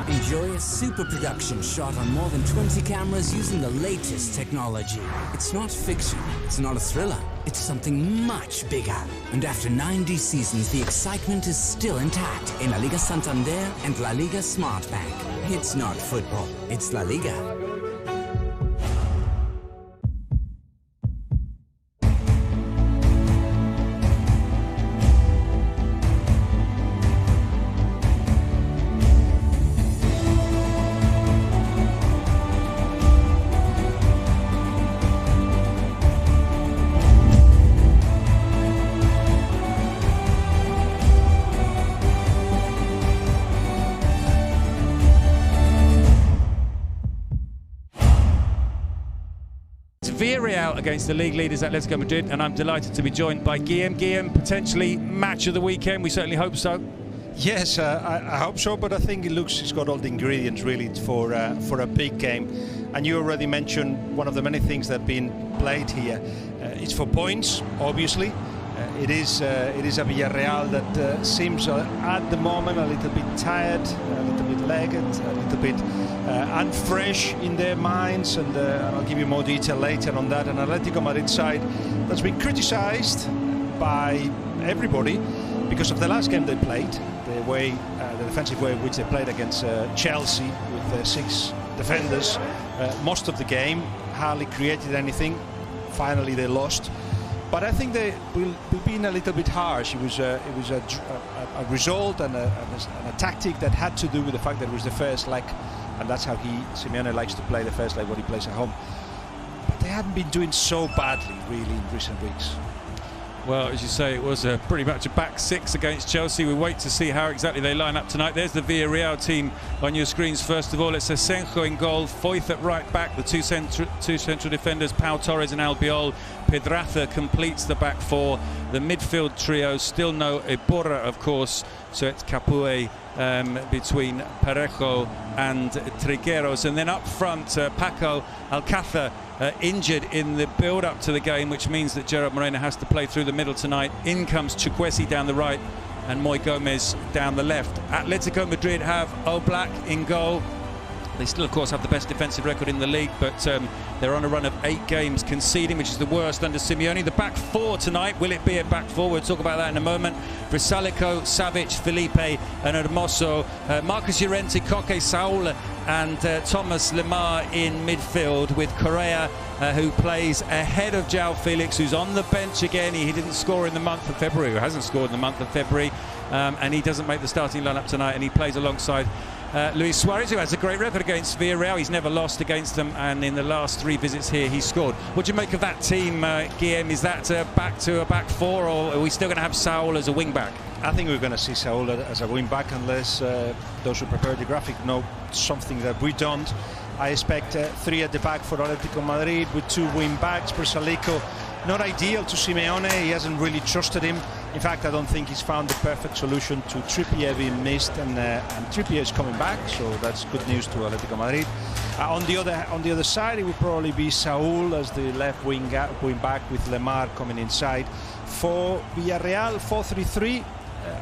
Enjoy a super production shot on more than 20 cameras using the latest technology. It's not fiction, it's not a thriller, it's something much bigger. And after 90 seasons, the excitement is still intact in La Liga Santander and La Liga Smart Bank. It's not football, it's La Liga. Villarreal against the league leaders Atlético Madrid, and I'm delighted to be joined by Guillaume. Guillaume, potentially match of the weekend. We certainly hope so. Yes, I hope so, but I think it's got all the ingredients really for a big game. And you already mentioned one of the many things that have been played here. It's for points, obviously. It is a Villarreal that seems at the moment a little bit tired, a little bit lagged, a little bit unfresh in their minds, and I'll give you more detail later on that. An Atlético Madrid side that's been criticised by everybody because of the last game they played, the defensive way in which they played against Chelsea with 6 defenders most of the game, hardly created anything. Finally, they lost. But I think they will be a little bit harsh. It was a result and a tactic that had to do with the fact that it was the first leg, and that's how Simeone likes to play the first leg when he plays at home. But they haven't been doing so badly, really, in recent weeks. Well, as you say, it was pretty much a back 6 against Chelsea. We wait to see how exactly they line up tonight. There's the Villarreal team on your screens. First of all, it's Asenjo in goal, Foyth at right back, the two central defenders, Pau Torres and Albiol. Pedraza completes the back 4. The midfield trio, still no Iborra, of course, so it's Capoue between Parejo and Trigueros. And then up front, Paco Alcácer injured in the build-up to the game, which means that Gerard Moreno has to play through the middle tonight. In comes Chukwueze down the right and Moy Gomez down the left. Atletico Madrid have Oblak in goal. They still, of course, have the best defensive record in the league, but they're on a run of 8 games conceding, which is the worst under Simeone. The back 4 tonight, will it be a back 4? We'll talk about that in a moment. Vrsaljko, Savic, Felipe and Hermoso. Marcus Llorente, Koke, Saul and Thomas Lemar in midfield, with Correa, who plays ahead of João Felix, who's on the bench again. He didn't score in the month of February, or hasn't scored in the month of February, and he doesn't make the starting lineup tonight, and he plays alongside Luis Suarez, who has a great record against Villarreal. He's never lost against them, and in the last 3 visits here he's scored. What do you make of that team, Guillaume? Is that back to a back 4, or are we still going to have Saul as a wing back? I think we're going to see Saul as a wing back, unless those who prepare the graphic know something that we don't. I expect 3 at the back for Atlético Madrid with 2 wing backs. Vrsaljko, not ideal to Simeone. He hasn't really trusted him. In fact, I don't think he's found the perfect solution to Trippier being missed, and Trippier is coming back, so that's good news to Atlético Madrid. On the other side, it would probably be Saul as the left wing back, with Lemar coming inside. For Villarreal, 4-3-3,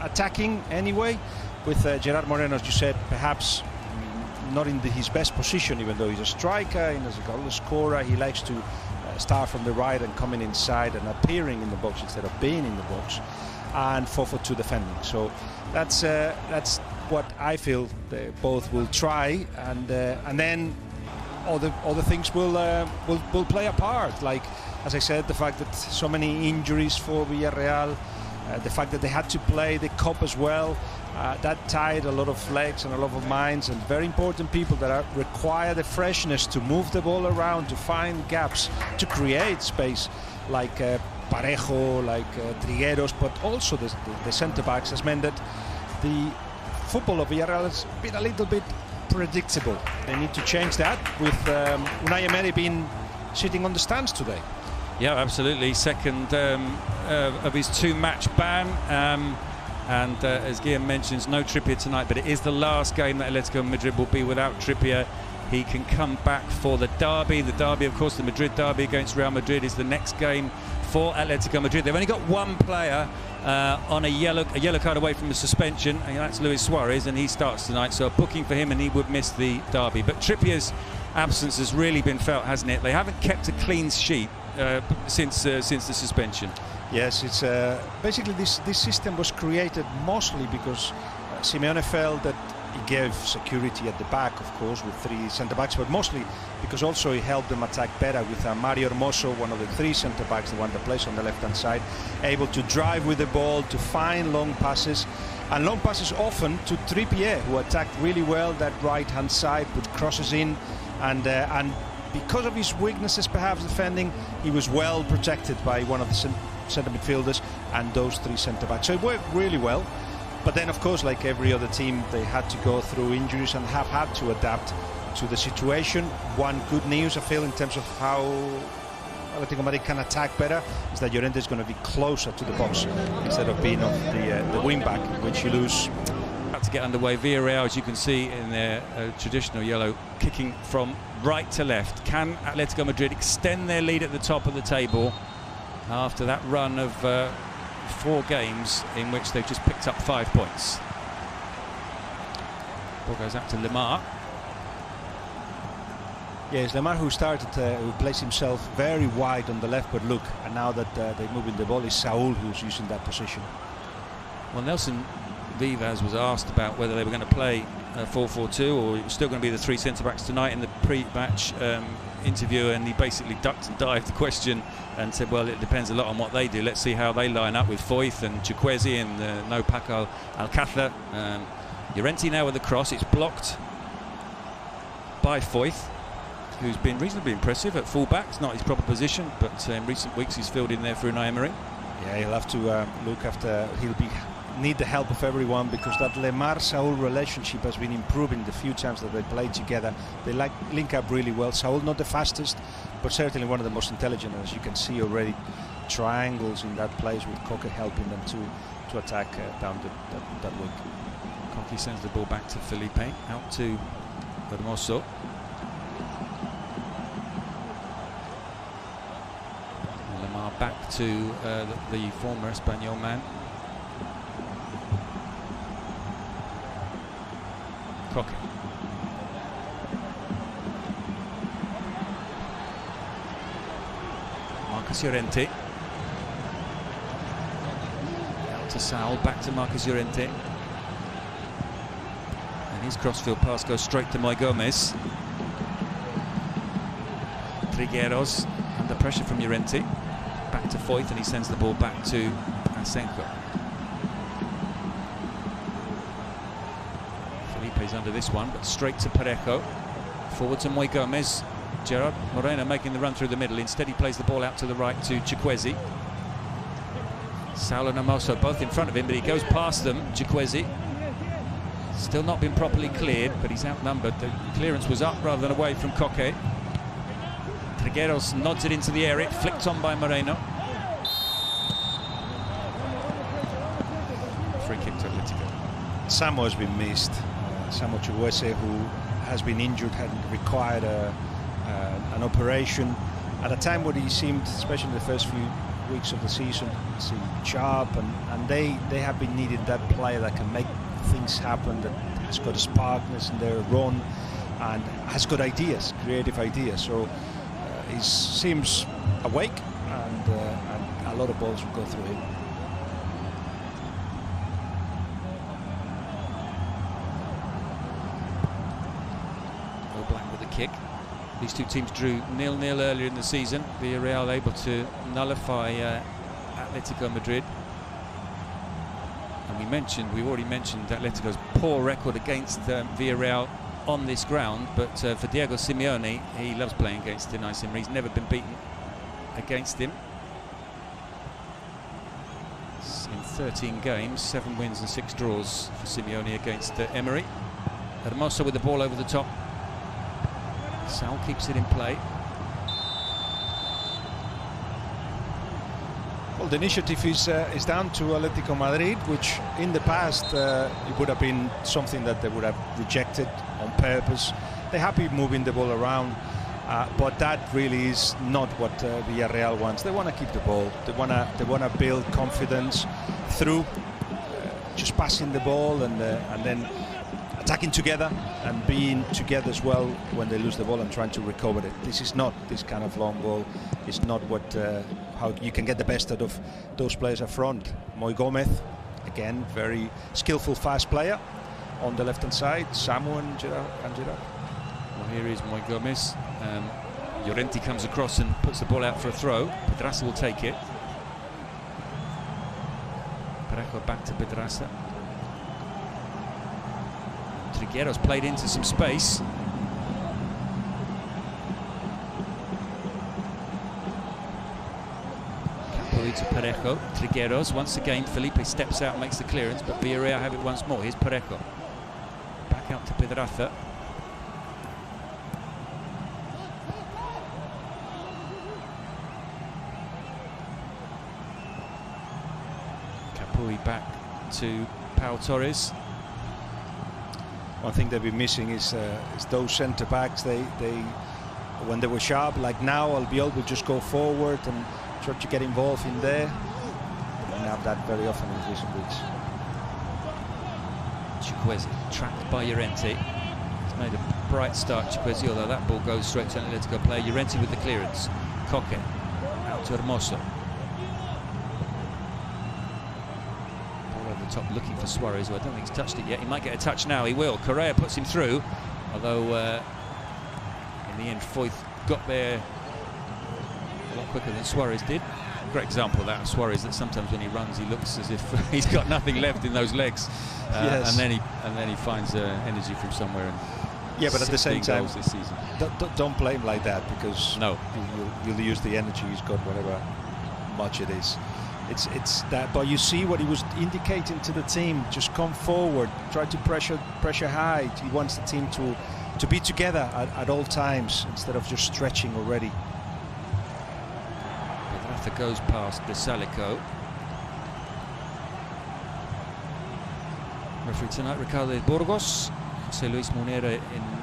attacking anyway, with Gerard Moreno, as you said, perhaps not in his best position, even though he's a striker and as a goal scorer. He likes to start from the right and coming inside and appearing in the box instead of being in the box, and 4-4-2 defending. So that's what I feel they both will try, and then other things will play a part. Like, as I said, the fact that so many injuries for Villarreal, the fact that they had to play the Cup as well, that tied a lot of legs and a lot of minds, and very important people that require the freshness to move the ball around, to find gaps, to create space, like Parejo, like Trigueros, but also the centre-backs, has meant that the football of Villarreal has been a little bit predictable. They need to change that, with Unai Emery being sitting on the stands today. Yeah, absolutely. Second of his 2-match ban. And as Guillaume mentions, no Trippier tonight, but it is the last game that Atletico Madrid will be without Trippier. He can come back for the derby. The derby, of course, the Madrid derby against Real Madrid is the next game for Atletico Madrid. They've only got one player on a yellow card away from the suspension, and that's Luis Suarez, and he starts tonight. So a booking for him, and he would miss the derby. But Trippier's absence has really been felt, hasn't it? They haven't kept a clean sheet since the suspension. Yes, it's basically this system was created mostly because Simeone felt that he gave security at the back, of course, with 3 centre-backs, but mostly because also he helped them attack better with Mario Hermoso, one of the 3 centre-backs, the one that plays on the left-hand side, able to drive with the ball, to find long passes, and long passes often to Trippier, who attacked really well that right-hand side, put crosses in, and because of his weaknesses, perhaps defending, he was well protected by one of the centre midfielders and those 3 centre-backs. So it worked really well. But then, of course, like every other team, they had to go through injuries and have had to adapt to the situation. One good news, I feel, in terms of how Atlético Madrid can attack better, is that Llorente is going to be closer to the box instead of being off the wing-back, which you lose. About to get underway. Villarreal, as you can see in their traditional yellow, kicking from right to left. Can Atletico Madrid extend their lead at the top of the table after that run of 4 games in which they've just picked up 5 points? Ball goes out to Lemar. Yes, Lemar, who started, who placed himself very wide on the left, but look, and now that they're moving the ball, is Saul who's using that position. Well, Nelson Vivas was asked about whether they were going to play 4-4-2 or it was still going to be the 3 centre-backs tonight in the pre-match interview, and he basically ducked and dived the question and said, well, it depends a lot on what they do. Let's see how they line up with Foyth and Chukwueze and no Paco Alcácer. Llorente now with the cross. It's blocked by Foyth, who's been reasonably impressive at full-back. It's not his proper position, but in recent weeks he's filled in there for Unai Emery. Yeah, he'll have to look after. Need the help of everyone, because that Lemar-Saul relationship has been improving the few times that they played together. They link up really well. Saul not the fastest, but certainly one of the most intelligent, as you can see already. Triangles in that place with Koke helping them to attack down that wing. Koke sends the ball back to Felipe, out to Hermoso. Lemar back to the former Espanyol man. Koke. Marcus Llorente. Out to Saul, back to Marcus Llorente. And his crossfield pass goes straight to Moi Gomez. Trigueros under pressure from Llorente. Back to Foyth, and he sends the ball back to Asenjo. Felipe's under this one, but straight to Parejo. Forward to Moi Gomez. Gerard Moreno making the run through the middle. Instead he plays the ball out to the right to Chukwueze. Saul and Hermoso both in front of him, but he goes past them. Chukwueze still not been properly cleared, but he's outnumbered. The clearance was up rather than away from Koke. Trigueros nods it into the area, flicked on by Moreno. Free kick to Atletico. Samo has been missed. Samo Chukwueze, who has been injured, had required an operation at a time when he seemed, especially in the first few weeks of the season, seemed sharp, and they have been needing that player that can make things happen, that has got a sparkness in their run and has got ideas, creative ideas. So he seems awake, and a lot of balls will go through him. All black with the kick. These two teams drew 0-0 earlier in the season. Villarreal able to nullify Atlético Madrid. And we already mentioned Atletico's poor record against Villarreal on this ground, but for Diego Simeone, he loves playing against Unai Emery. He's never been beaten against him. In 13 games, 7 wins and 6 draws for Simeone against Emery. Hermoso with the ball over the top. Saul keeps it in play. Well, Well, the initiative is down to Atlético Madrid, which in the past it would have been something that they would have rejected on purpose. They're happy moving the ball around, but that really is not what Villarreal wants. They want to keep the ball. They want to build confidence through just passing the ball and then attacking together and being together as well when they lose the ball and trying to recover it. This is not this kind of long ball. It's not what how you can get the best out of those players up front. Moy Gomez, again, very skillful, fast player on the left-hand side. Samu and Gerard. Well, here is Moy Gomez. Llorente comes across and puts the ball out for a throw. Pedraza will take it. Parejo back to Pedraza. Trigueros played into some space. Capulli to Parejo. Trigueros once again. Felipe steps out and makes the clearance, but Villarreal have it once more. Here's Parejo. Back out to Pedraza. Capulli back to Pau Torres. One thing they've been missing is those centre backs. They when they were sharp, like now, Albiol will just go forward and try to get involved in there. They don't have that very often in recent weeks. Chukwueze tracked by Llorente. He's made a bright start, Chukwueze, although that ball goes straight to an Atletico player. Llorente with the clearance. Coque out to Hermoso. Top looking for Suarez, who I don't think he's touched it yet. He might get a touch now. He will. Correa puts him through, although in the end Foyth got there a lot quicker than Suarez did. Great example of that of Suarez, that sometimes when he runs he looks as if he's got nothing left in those legs. Yes. and then he finds energy from somewhere. And yeah, but at the same time, this season. Don't play him like that, because no, you'll use the energy he's got, whatever much it is. It's that, but you see what he was indicating to the team: just come forward, try to pressure high. He wants the team to be together at all times instead of just stretching already. Pedraza goes past Besalico. Referee tonight, Ricardo Burgos. José Luis Monera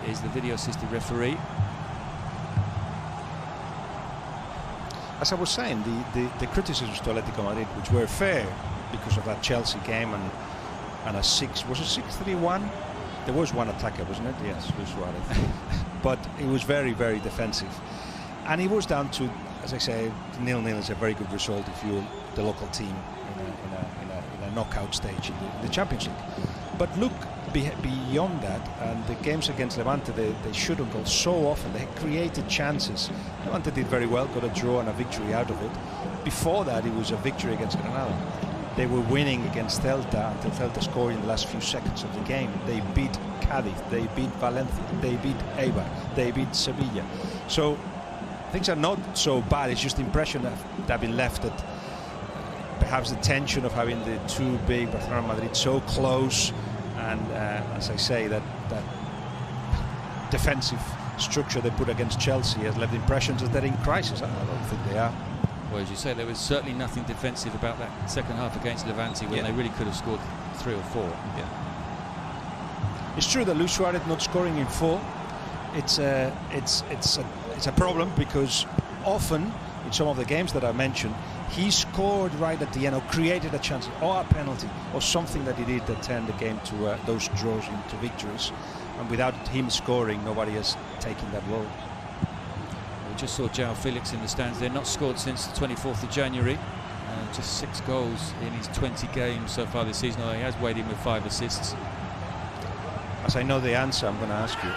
is the video assistant referee. As I was saying, the criticisms to Atlético Madrid, which were fair because of that Chelsea game and a 6-3-1. There was one attacker, wasn't it? Yes, Luis Suarez. But it was very, very defensive, and it was down to, as I say, 0-0 is a very good result if you're the local team in a knockout stage in the Champions League. But look beyond that, and the games against Levante, they should have gone so often. They created chances. Levante did very well, got a draw and a victory out of it. Before that, it was a victory against Granada. They were winning against Celta until Celta scored in the last few seconds of the game. They beat Cádiz, they beat Valencia, they beat Eibar, they beat Sevilla. So things are not so bad. It's just the impression that they've been left that perhaps the tension of having the two big Barcelona and Madrid so close, and as I say, that defensive structure they put against Chelsea has left impressions that they're in crisis. I don't think they are. Well, as you say, there was certainly nothing defensive about that second half against Levante, when they really could have scored 3 or 4. Yeah. It's true that Luis Suarez not scoring in full. It's a problem, because often in some of the games that I mentioned, he scored right at the end, or created a chance, or a penalty, or something that he did that turned the game to those draws into victories. And without him scoring, nobody has taken that role. We just saw João Felix in the stands. They're not scored since the 24th of January. Just 6 goals in his 20 games so far this season, although he has weighed in with 5 assists. As I know the answer, I'm going to ask you.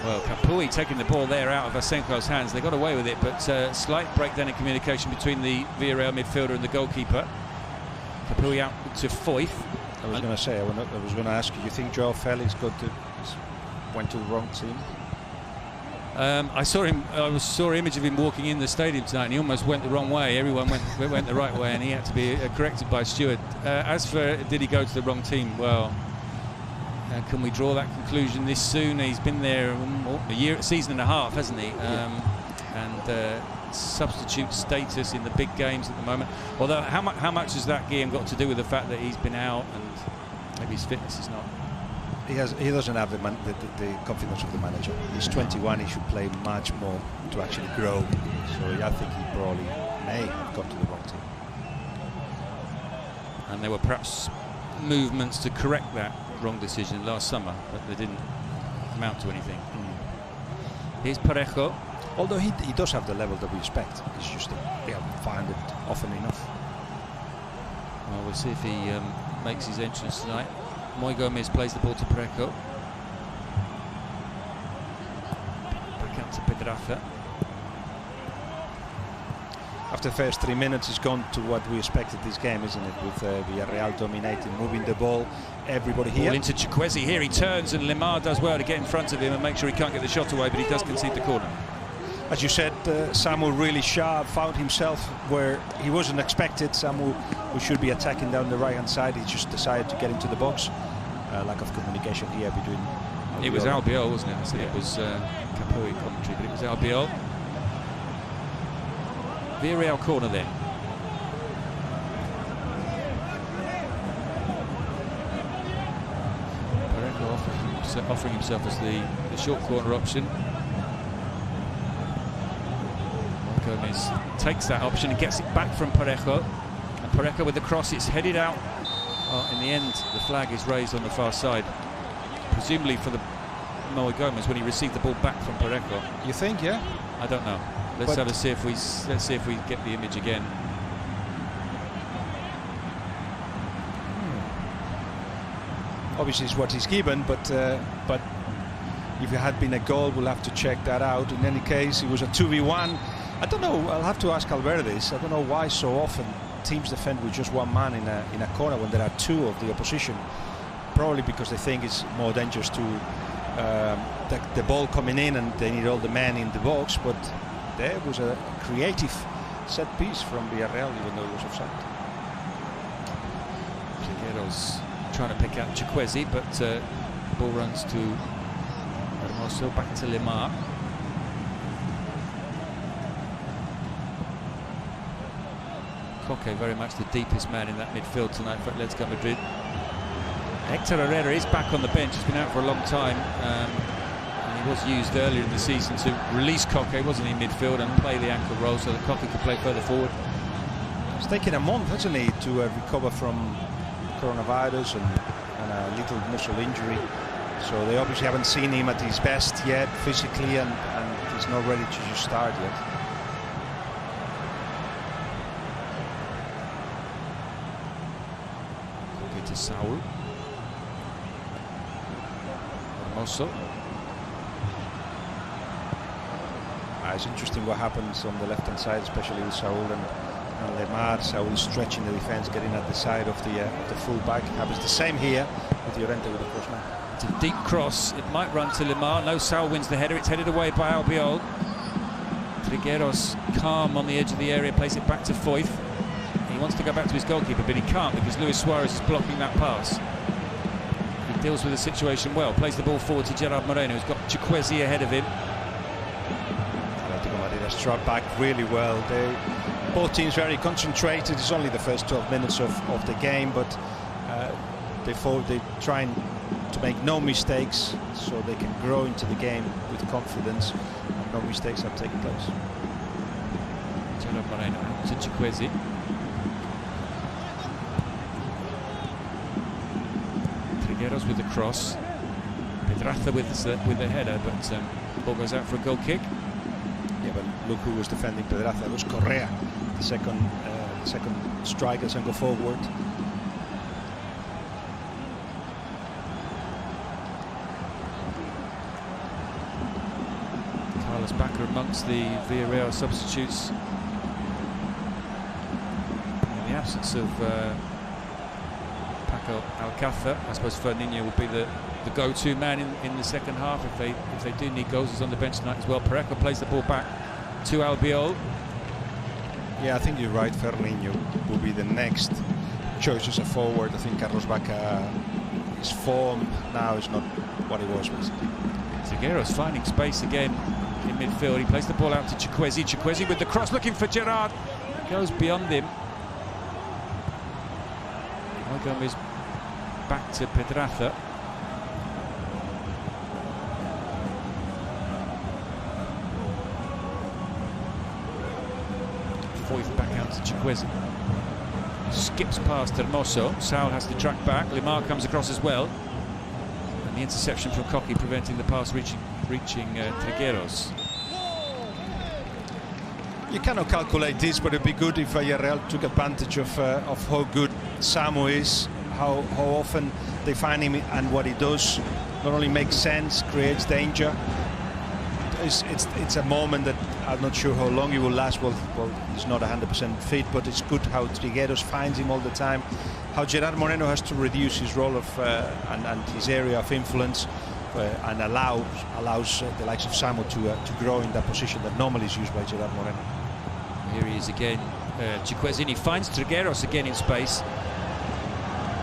Well, Capulli taking the ball there out of Asenjo's hands. They got away with it, but slight breakdown in communication between the Villarreal midfielder and the goalkeeper. Capulli out to Foyth. I was going to say, I was going to ask you, you think João Felix went to the wrong team? I saw an image of him walking in the stadium tonight, and he almost went the wrong way. Everyone went the right way, and he had to be corrected by Stewart. As for did he go to the wrong team, well, can we draw that conclusion this soon? He's been there a season and a half, hasn't he? And substitute status in the big games at the moment. Although, how much has that game got to do with the fact that he's been out and maybe his fitness is not? He doesn't have the confidence of the manager. He's 21. He should play much more to actually grow. So I think he probably may have got to the wrong team. And there were perhaps movements to correct that wrong decision last summer, but they didn't amount to anything. Here's Parejo. Although he does have the level that we expect. It's just that we haven't found it often enough. Well, we'll see if he makes his entrance tonight. Moy Gomez plays the ball to Parejo. Back out to Pedraza. After the first 3 minutes, it's gone to what we expected this game, isn't it? With Villarreal dominating, moving the ball, everybody here. Ball into Chukwueze. Here he turns, and Lemar does well to get in front of him and make sure he can't get the shot away, but he does concede the corner. As you said, Samu really sharp, found himself where he wasn't expected. Samu, who should be attacking down the right-hand side, he just decided to get into the box. Lack of communication here between Albiol. It was Albiol, wasn't it? I said it was Capoe commentary, but it was Albiol. Villarreal corner then. Parejo offering himself as the short corner option. Gomez takes that option and gets it back from Parejo. And Parejo with the cross, it's headed out. Well, in the end, the flag is raised on the far side, presumably for the Moy Gomez when he received the ball back from Parejo. You think, yeah? I don't know. Let's see if we get the image again. Obviously, it's what he's given, but if it had been a goal, we'll have to check that out. In any case, it was a 2v1. I don't know. I'll have to ask Alberdes. I don't know why so often teams defend with just one man in a corner when there are two of the opposition. Probably because they think it's more dangerous to the ball coming in and they need all the men in the box. But there was a creative set piece from Villarreal, even though it was offside. Figuero's trying to pick out Chukwueze, but the ball runs to Hermoso, back to Lemar. Koke very much the deepest man in that midfield tonight for Atletico Madrid. Hector Herrera is back on the bench. He's been out for a long time. And he was used earlier in the season to release Koke, wasn't he, in midfield and play the ankle roll so that Koke could play further forward. It's taken a month, hasn't he, to recover from coronavirus and a little muscle injury. So they obviously haven't seen him at his best yet physically, and he's not ready to just start yet. Koke to Saul. Hermoso. It's interesting what happens on the left-hand side, especially with Saul and Lemar. Saul stretching the defence, getting at the side of the full-back. Happens the same here with Llorente with the cross man. It's a deep cross. It might run to Lemar. No, Saul wins the header. It's headed away by Albiol. Trigueros calm on the edge of the area, plays it back to Foyth. He wants to go back to his goalkeeper, but he can't because Luis Suarez is blocking that pass. He deals with the situation well. Plays the ball forward to Gerard Moreno, who's got Chukwueze ahead of him. Atlético Madrid has struck back really well. Both teams very concentrated. It's only the first 12 minutes of the game, but they're trying to make no mistakes so they can grow into the game with confidence, and no mistakes have taken place. Gerard Moreno to Chukwueze. Trigueros with the cross. Pedraza with the header, but the ball goes out for a goal kick. Yeah, but look who was defending Pedraza. It was Correa, the second striker, and go forward. Carlos Bacca amongst the Villarreal substitutes. In the absence of Paco Alcácer, I suppose Fernandinho will be the go-to man in the second half if they do need goals. He's on the bench tonight as well. Parejo plays the ball back to Albiol. Yeah, I think you're right. Fernandinho will be the next choice as a forward. I think Carlos Bacca, his form now is not what it was recently. Trigueros finding space again. in midfield. He plays the ball out to Chukwueze. Chukwueze with the cross, looking for Gerrard. Goes beyond him. Gomez back to Pedraza. Foyth back out to Chukwueze. Skips past Hermoso. Saul has to track back. Lemar comes across as well. And the interception from Koki preventing the pass reaching Trigueros. You cannot calculate this, but it'd be good if Villarreal took advantage of how good Samu is, how often they find him, and what he does not only makes sense, creates danger. It's a moment that I'm not sure how long he will last. Well, he's not 100% fit, but it's good how Trigueros finds him all the time. How Gerard Moreno has to reduce his role of and his area of influence, and allows the likes of Samu to grow in that position that normally is used by Gerard Moreno. Here he is again, Chukwueze. He finds Trigueros again in space.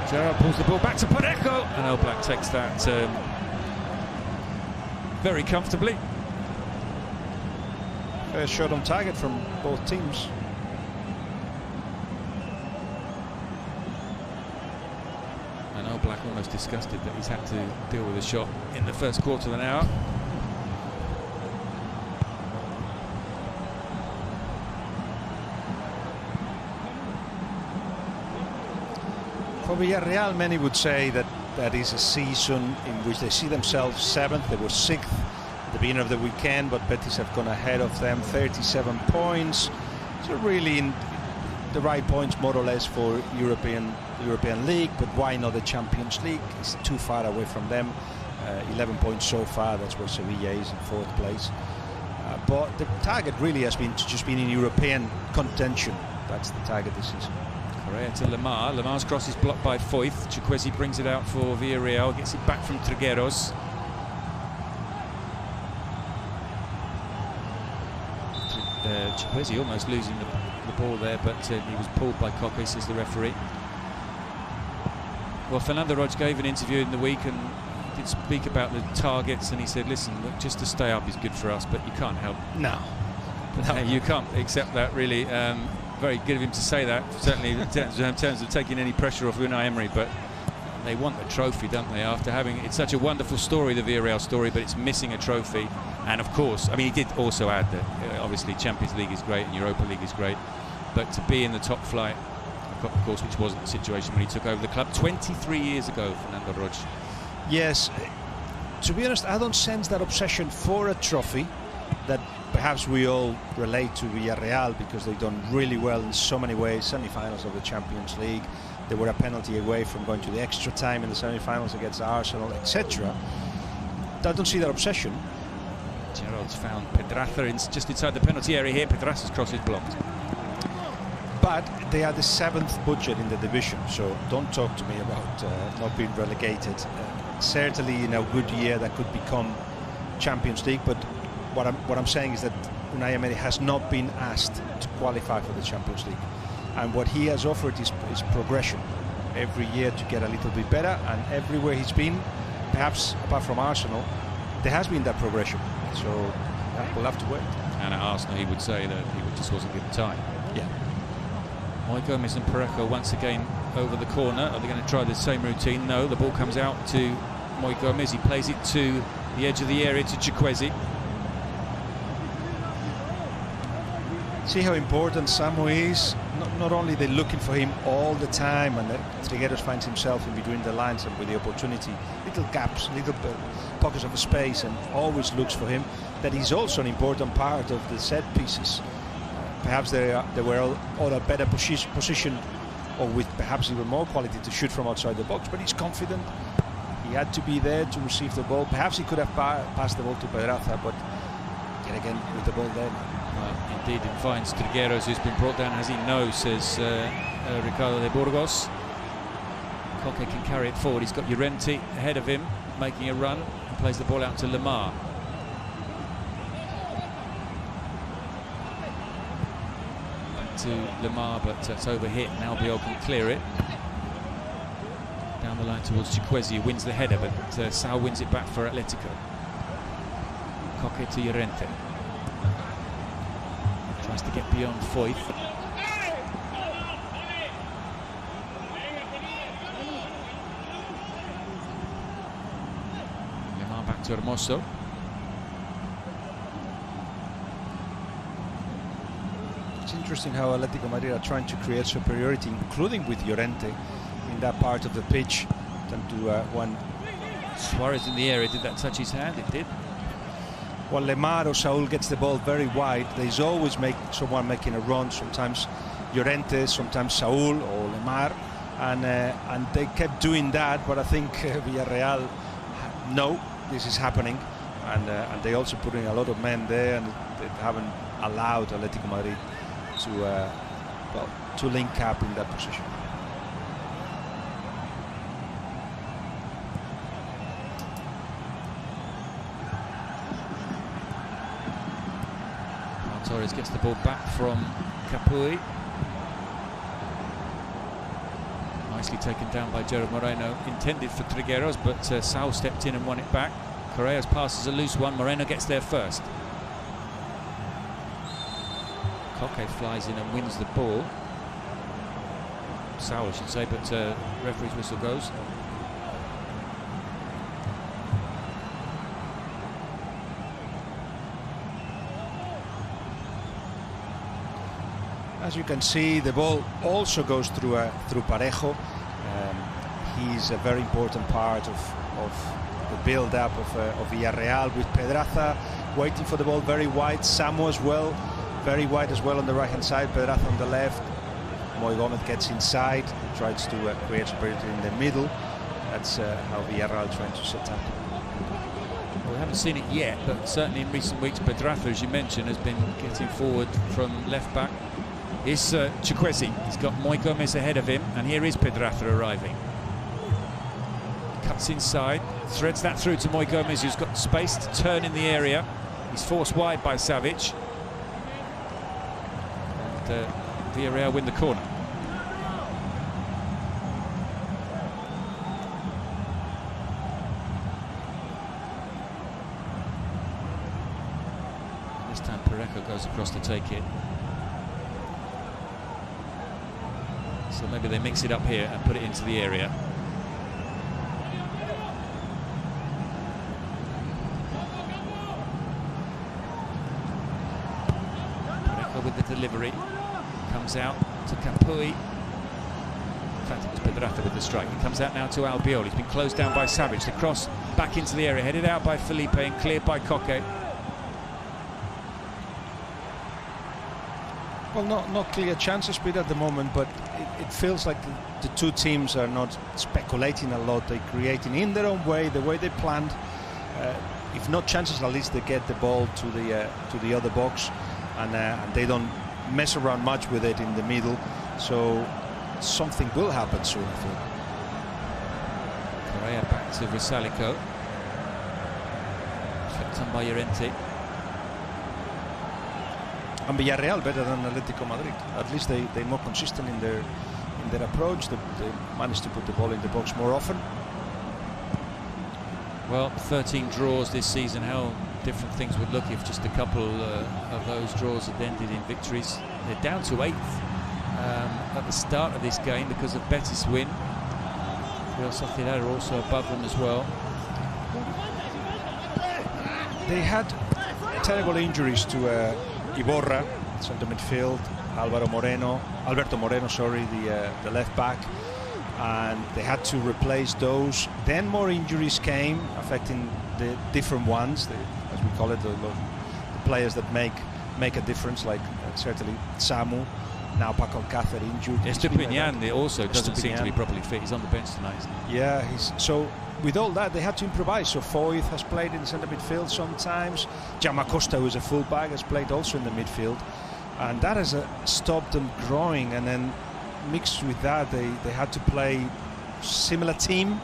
Gerard pulls the ball back to Parejo, and El Black takes that very comfortably. Fair shot on target from both teams. And El Black almost disgusted that he's had to deal with a shot in the first quarter of an hour. For Villarreal, many would say that that is a season in which they see themselves 7th. They were 6th at the beginning of the weekend, but Betis have gone ahead of them, 37 points. So really in the right points, more or less, for European League. But why not the Champions League? It's too far away from them. 11 points so far. That's where Sevilla is in 4th place. But the target really has been to just be in European contention. That's the target this season. Correa to Lemar. Lemar's cross is blocked by Foyth. Chukwueze brings it out for Villarreal. Gets it back from Trigueros. Chukwueze almost losing the ball there, but he was pulled by Koke, says the referee. Well, Fernando Roig gave an interview in the week and did speak about the targets, and he said, listen, look, just to stay up is good for us, but you can't help. No. You can't accept that, really. Very good of him to say that, certainly in terms of taking any pressure off Unai Emery, but they want the trophy, don't they, after having, it's such a wonderful story, the Villarreal story, but it's missing a trophy. And of course, I mean, he did also add that obviously Champions League is great and Europa League is great, but to be in the top flight, of course, which wasn't the situation when he took over the club 23 years ago, Fernando Roig. Yes, to be honest, I don't sense that obsession for a trophy that perhaps we all relate to Villarreal, because they've done really well in so many ways. Semi-finals of the Champions League, they were a penalty away from going to the extra time in the semi-finals against Arsenal, etc. I don't see that obsession. Gerard's found Pedraza just inside the penalty area here. Pedraza's cross is blocked. But they are the 7th budget in the division, so don't talk to me about not being relegated. Certainly in a good year that could become Champions League, but what I'm saying is that Unai Emery has not been asked to qualify for the Champions League, and what he has offered is progression every year to get a little bit better, and everywhere he's been, perhaps apart from Arsenal, there has been that progression. So we'll have to wait. And at Arsenal, he would say that he just wasn't given time. Yeah. Moy Gomez and Parejo once again over the corner. Are they going to try the same routine? No, the ball comes out to Moy Gomez. He plays it to the edge of the area to Chukwueze. See how important Samu is. Not only they're looking for him all the time, and Trigueros finds himself in between the lines and with the opportunity, little gaps, little pockets of space, and always looks for him. That he's also an important part of the set pieces. Perhaps they were all a better position, or with perhaps even more quality to shoot from outside the box. But he's confident. He had to be there to receive the ball. Perhaps he could have passed the ball to Pedraza, but yet again with the ball there. Indeed, it finds Trigueros, who's been brought down as he knows, says Ricardo de Burgos. Koke can carry it forward. He's got Llorente ahead of him, making a run, and plays the ball out to Lemar. Back to Lemar, but it's overhit, and Albiol can clear it. Down the line towards Chukwueze, who wins the header, but Sal wins it back for Atletico. Coque to Llorente. Tries to get beyond Foyth. Lemar back to Hermoso. It's interesting how Atlético Madrid are trying to create superiority, including with Llorente, in that part of the pitch. Than to when Suarez in the area, did that touch his hand? It did. When Lemar or Saúl gets the ball very wide, there's always someone making a run. Sometimes Llorente, sometimes Saúl or Lemar, and they kept doing that. But I think Villarreal know this is happening, and they also put in a lot of men there, and they haven't allowed Atlético Madrid to link up in that position. Torres gets the ball back from Capuy. Nicely taken down by Gerard Moreno. Intended for Trigueros, but Saúl stepped in and won it back. Correa's pass is a loose one. Moreno gets there first. Coque flies in and wins the ball. Saúl, I should say, but referee's whistle goes. As you can see, the ball also goes through Parejo. He's a very important part of the build-up of Villarreal, with Pedraza waiting for the ball very wide. Samu as well, very wide as well on the right-hand side. Pedraza on the left. Moy Gomez gets inside, tries to create superiority in the middle. That's how Villarreal trying to set up. Well, we haven't seen it yet, but certainly in recent weeks, Pedraza, as you mentioned, has been getting forward from left-back. Is Chukwueze. He's got Moy Gomez ahead of him, and here is Pedraza arriving. Cuts inside, threads that through to Moy Gomez, who's got space to turn in the area. He's forced wide by Savic. And Villarreal win the corner. This time Parejo goes across to take it. So maybe they mix it up here and put it into the area. Parejo with the delivery. Comes out to Capuy. In fact, it was Pedraza with the strike. He comes out now to Albiol. He's been closed down by Savic. The cross back into the area, headed out by Felipe and cleared by Coque. Well, not clear chances, Peter, at the moment, but it feels like the two teams are not speculating a lot. They're creating in their own way, the way they planned. If not chances, at least they get the ball to the other box, and they don't mess around much with it in the middle. So something will happen soon, I think. Correa back to Risalico. Flipped on by Llorente. And Villarreal better than Atlético Madrid. At least they're more consistent in their approach. They manage to put the ball in the box more often. Well, 13 draws this season. How different things would look if just a couple of those draws had ended in victories. They're down to 8th at the start of this game because of Betis' win. Real Sociedad are also above them as well. They had terrible injuries to Iborra, centre midfield, Alberto Moreno, sorry, the left back, and they had to replace those. Then more injuries came, affecting the different ones, as we call it, the players that make a difference, like certainly Samu. Now Paco Alcácer injured. Estupiñán also doesn't seem to be properly fit. He's on the bench tonight. Yeah, so with all that, they had to improvise. So Foyth has played in the centre midfield sometimes. Jaume Costa, who's a full-back, has played also in the midfield. And that has stopped them growing. And then mixed with that, they had to play similar team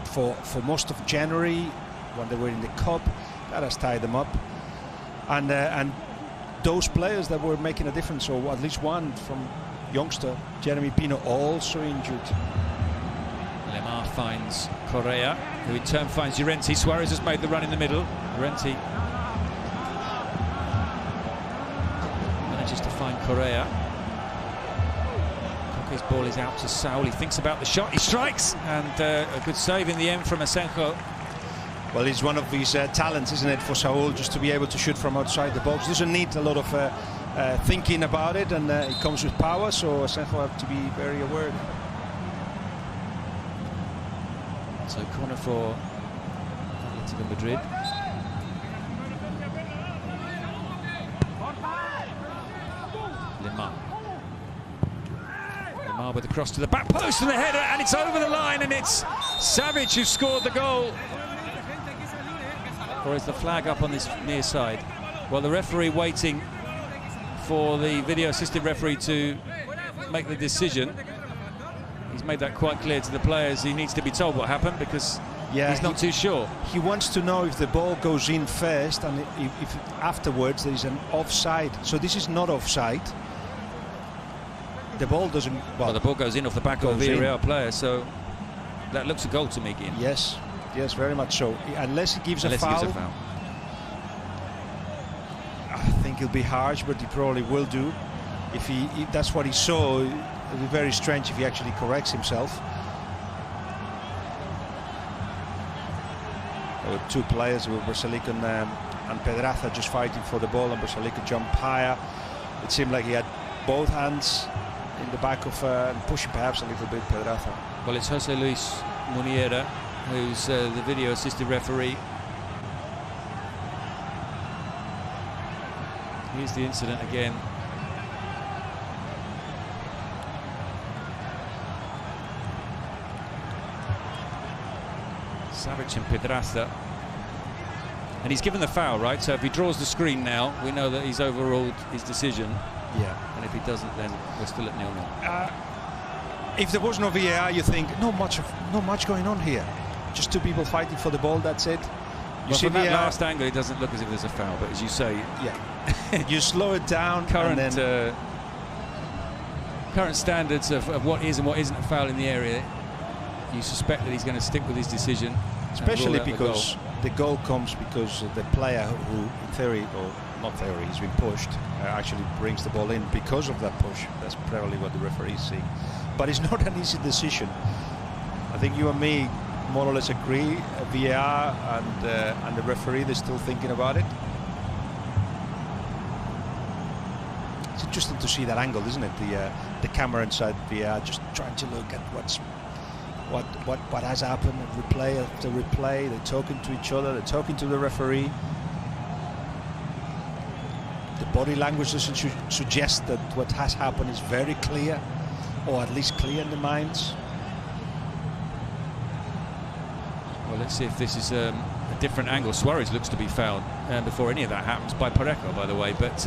for most of January when they were in the Cup. That has tied them up. And those players that were making a difference, or at least one from youngster, Jeremy Pino, also injured. Lemar finds Correa, who in turn finds Llorente. Suarez has made the run in the middle. Llorente manages to find Correa. His ball is out to Saul. He thinks about the shot. He strikes, and a good save in the end from Asenjo. Well, it's one of his talents, isn't it, for Saul, just to be able to shoot from outside the box. Doesn't need a lot of thinking about it, and it comes with power, so Asenjo have to be very aware. So corner for Atlético Madrid. Lemar with the cross to the back post and the header, and it's over the line, and it's Savic who scored the goal. Or is the flag up on this near side? Well, the referee waiting for the video assistant referee to make the decision. He's made that quite clear to the players. He needs to be told what happened because he's not too sure. He wants to know if the ball goes in first and if afterwards there is an offside. So this is not offside. The ball doesn't... Well, the ball goes in off the back of a Villarreal player, so that looks a goal to me, Guillaume. Yes, yes, very much so. Unless he gives a foul. I think he'll be harsh, but he probably will do. If that's what he saw, it'll be very strange if he actually corrects himself. There were two players, Versalic and Pedraza, just fighting for the ball, and Versalic jumped higher. It seemed like he had both hands in the back of pushing perhaps a little bit Pedraza. Well, it's Jose Luis Muniera who's the video assisted referee. Here's the incident again. Savic and Pedraza. And he's given the foul, right? So if he draws the screen now, we know that he's overruled his decision. Yeah. And if he doesn't, then we're still at 0-0. If there was no VAR, you think not much going on here. Just two people fighting for the ball. That's it. You see from that last angle, it doesn't look as if there's a foul. But as you say, yeah, you slow it down. Current standards of what is and what isn't a foul in the area, you suspect that he's going to stick with his decision. Especially because the goal comes because the player who, in theory, or not theory, he's been pushed, actually brings the ball in because of that push. That's probably what the referee is seeing. But it's not an easy decision. I think you and me more or less agree. VAR and the referee, they're still thinking about it. It's interesting to see that angle, isn't it? The camera inside VAR just trying to look at what has happened, replay after replay. They're talking to each other, they're talking to the referee. The body language doesn't suggest that what has happened is very clear, or at least clear in the minds. Well, let's see if this is a different angle. Suarez looks to be fouled before any of that happens by Parejo, by the way, but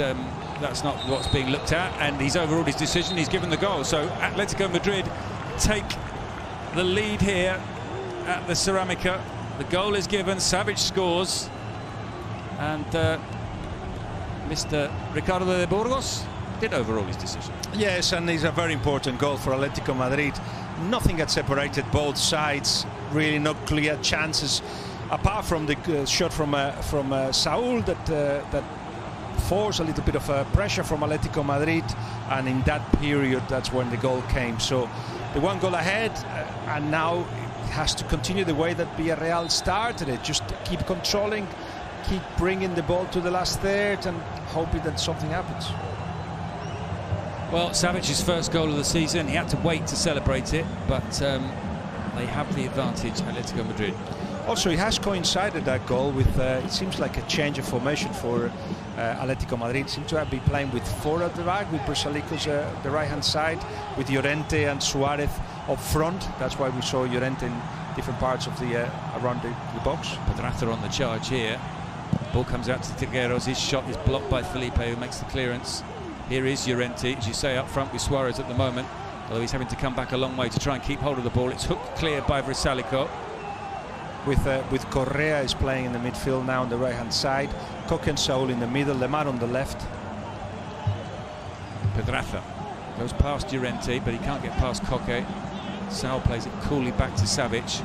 that's not what's being looked at, and he's overruled his decision. He's given the goal, so Atlético Madrid take the lead here at the Ceramica. The goal is given, Savic scores, and Mr. Ricardo de Burgos did overrule his decision. Yes, and it's a very important goal for Atlético Madrid. Nothing had separated both sides, really no clear chances, apart from the shot from Saul that forced a little bit of pressure from Atlético Madrid, and in that period that's when the goal came. So the one goal ahead, and now it has to continue the way that Villarreal started it. Just keep controlling, keep bringing the ball to the last third and hoping that something happens. Well, Savic's first goal of the season, he had to wait to celebrate it, but they have the advantage, Atlético Madrid. Also, it has coincided, that goal, with it seems like a change of formation for Atlético Madrid. Seem to have been playing with four at the back, with Versalico's the right-hand side, with Llorente and Suarez up front. That's why we saw Llorente in different parts of the around the box. Pedraza on the charge here. Ball comes out to Tigueros. His shot is blocked by Felipe, who makes the clearance. Here is Llorente, as you say, up front with Suarez at the moment, although he's having to come back a long way to try and keep hold of the ball. It's hooked clear by Versalico. With Correa is playing in the midfield now on the right-hand side. Coque and Saul in the middle, Lemar on the left. Pedraza goes past Llorente, but he can't get past Coque. Saul plays it coolly back to Savic.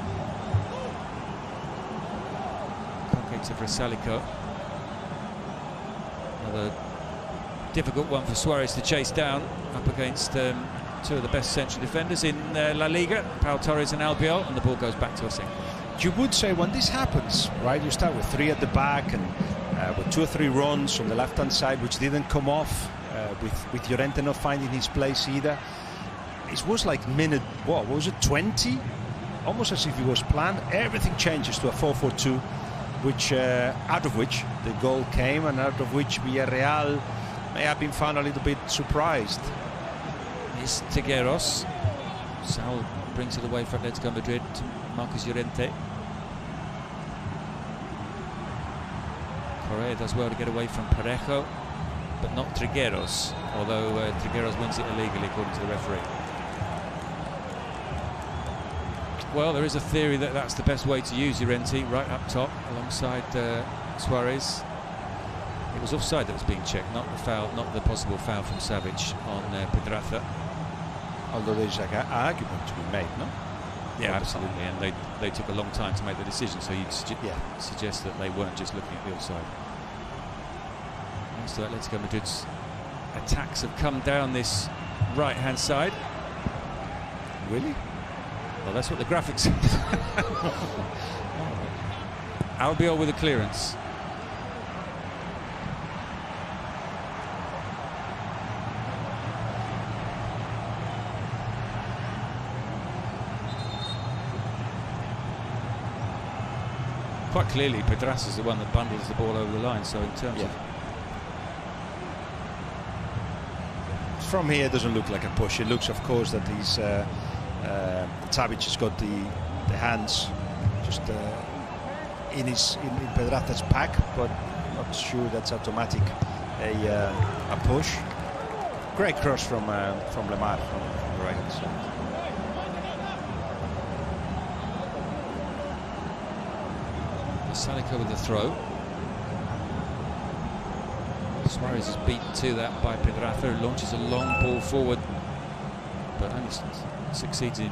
Coque Coque to Vrsaljko. Another difficult one for Suarez to chase down, up against two of the best central defenders in La Liga, Pau Torres and Albiol, and the ball goes back to Asenjo. You would say when this happens, right, you start with 3 at the back and with 2 or 3 runs on the left-hand side, which didn't come off, with Llorente not finding his place either. It was like minute, what was it, 20? Almost as if it was planned. Everything changes to a 4-4-2, which out of which the goal came, and out of which Villarreal may have been found a little bit surprised. It's Trigueros. Saul brings it away for Atletico Madrid to Marcos Llorente. Correa does well to get away from Parejo, but not Trigueros, although Trigueros wins it illegally according to the referee. Well, there is a theory that that's the best way to use Llorente, right up top alongside Suarez. It was offside that was being checked, not the foul, not the possible foul from Savic on Pedraza. Although there's an argument to be made, no? Yeah, absolutely, and they took a long time to make the decision, so you'd suggest that they weren't just looking at the offside. So Atletico Madrid's attacks have come down this right-hand side. Really? Well, that's what the graphics say. Albiol with a clearance. Quite clearly, Pedraza is the one that bundles the ball over the line. So in terms of from here, it doesn't look like a push. It looks, of course, that he's Savic has got the hands just in Pedraza's back, but not sure that's automatic. A push. Great cross from Lemar from the right hand side. Vrsaljko with the throw. Suarez is beaten to that by Pedraza, who launches a long ball forward, but only succeeds in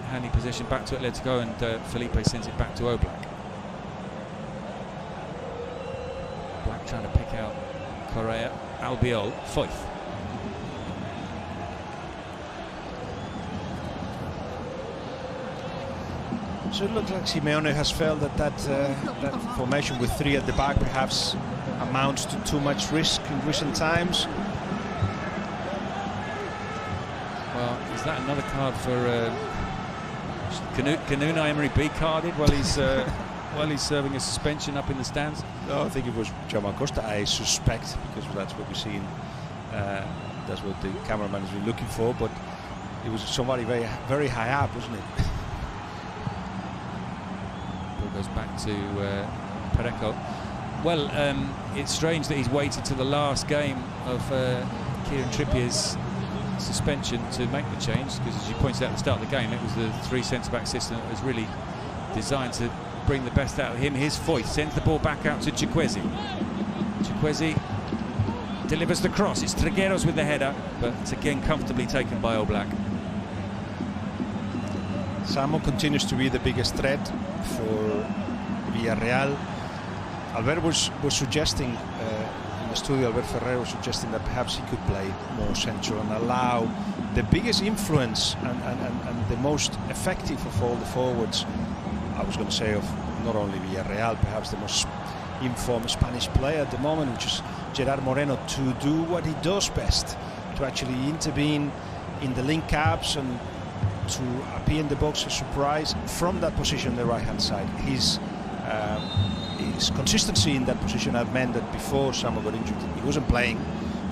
handing possession back to Atletico, and Felipe sends it back to Oblak. Black trying to pick out Correa. Albiol, Foyth. So it looks like Simeone has felt that formation with 3 at the back perhaps amounts to too much risk in recent times. Well, is that another card for can Unai Emery be carded while he's serving a suspension up in the stands? No, I think it was Jaume Costa, I suspect, because that's what we've seen. That's what the cameraman has been looking for, but it was somebody very, very high up, wasn't it? Goes back to Parejo. Well, it's strange that he's waited to the last game of Kieran Trippier's suspension to make the change, because as you pointed out at the start of the game, it was the 3 centre-back system that was really designed to bring the best out of him. Here's Foyth, sends the ball back out to Chukwueze. Chukwueze delivers the cross. It's Trigueros with the header, but it's again comfortably taken by Oblak. Samo continues to be the biggest threat for Villarreal. Albert was suggesting in the studio, Albert Ferrer was suggesting that perhaps he could play more central and allow the biggest influence and the most effective of all the forwards, I was going to say, of not only Villarreal, perhaps the most informed Spanish player at the moment, which is Gerard Moreno, to do what he does best, to actually intervene in the link-ups and to appear in the box as surprise from that position, the right-hand side. His consistency in that position had meant that before Samo got injured, he wasn't playing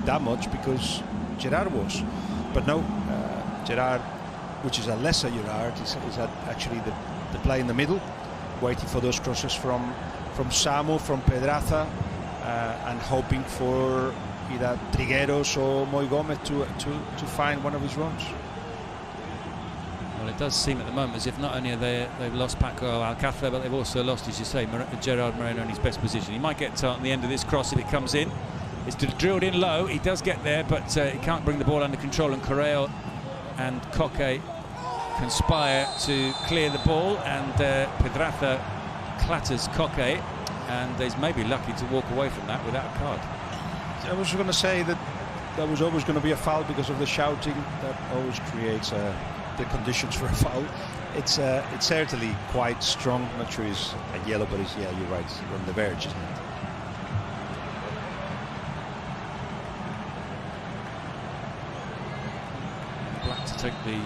that much because Gerard was. But no, Gerard, which is a lesser Gerard, is actually the play in the middle, waiting for those crosses from Samo, from Pedraza, and hoping for either Trigueros or Moi Gomez to find one of his runs. Well, it does seem at the moment as if not only they've lost Paco Alcácer, but they've also lost, as you say, Gerard Moreno in his best position. He might get on the end of this cross if it comes in. It's drilled in low. He does get there, but he can't bring the ball under control. And Correa and Coque conspire to clear the ball, and Pedraza clatters Coque. and he's maybe lucky to walk away from that without a card. I was going to say that was always going to be a foul because of the shouting. That always creates the conditions for a foul. It's certainly quite strong. I'm not sure it's a yellow, but it's, yeah, you're right, it's on the verge, isn't it? Black to take the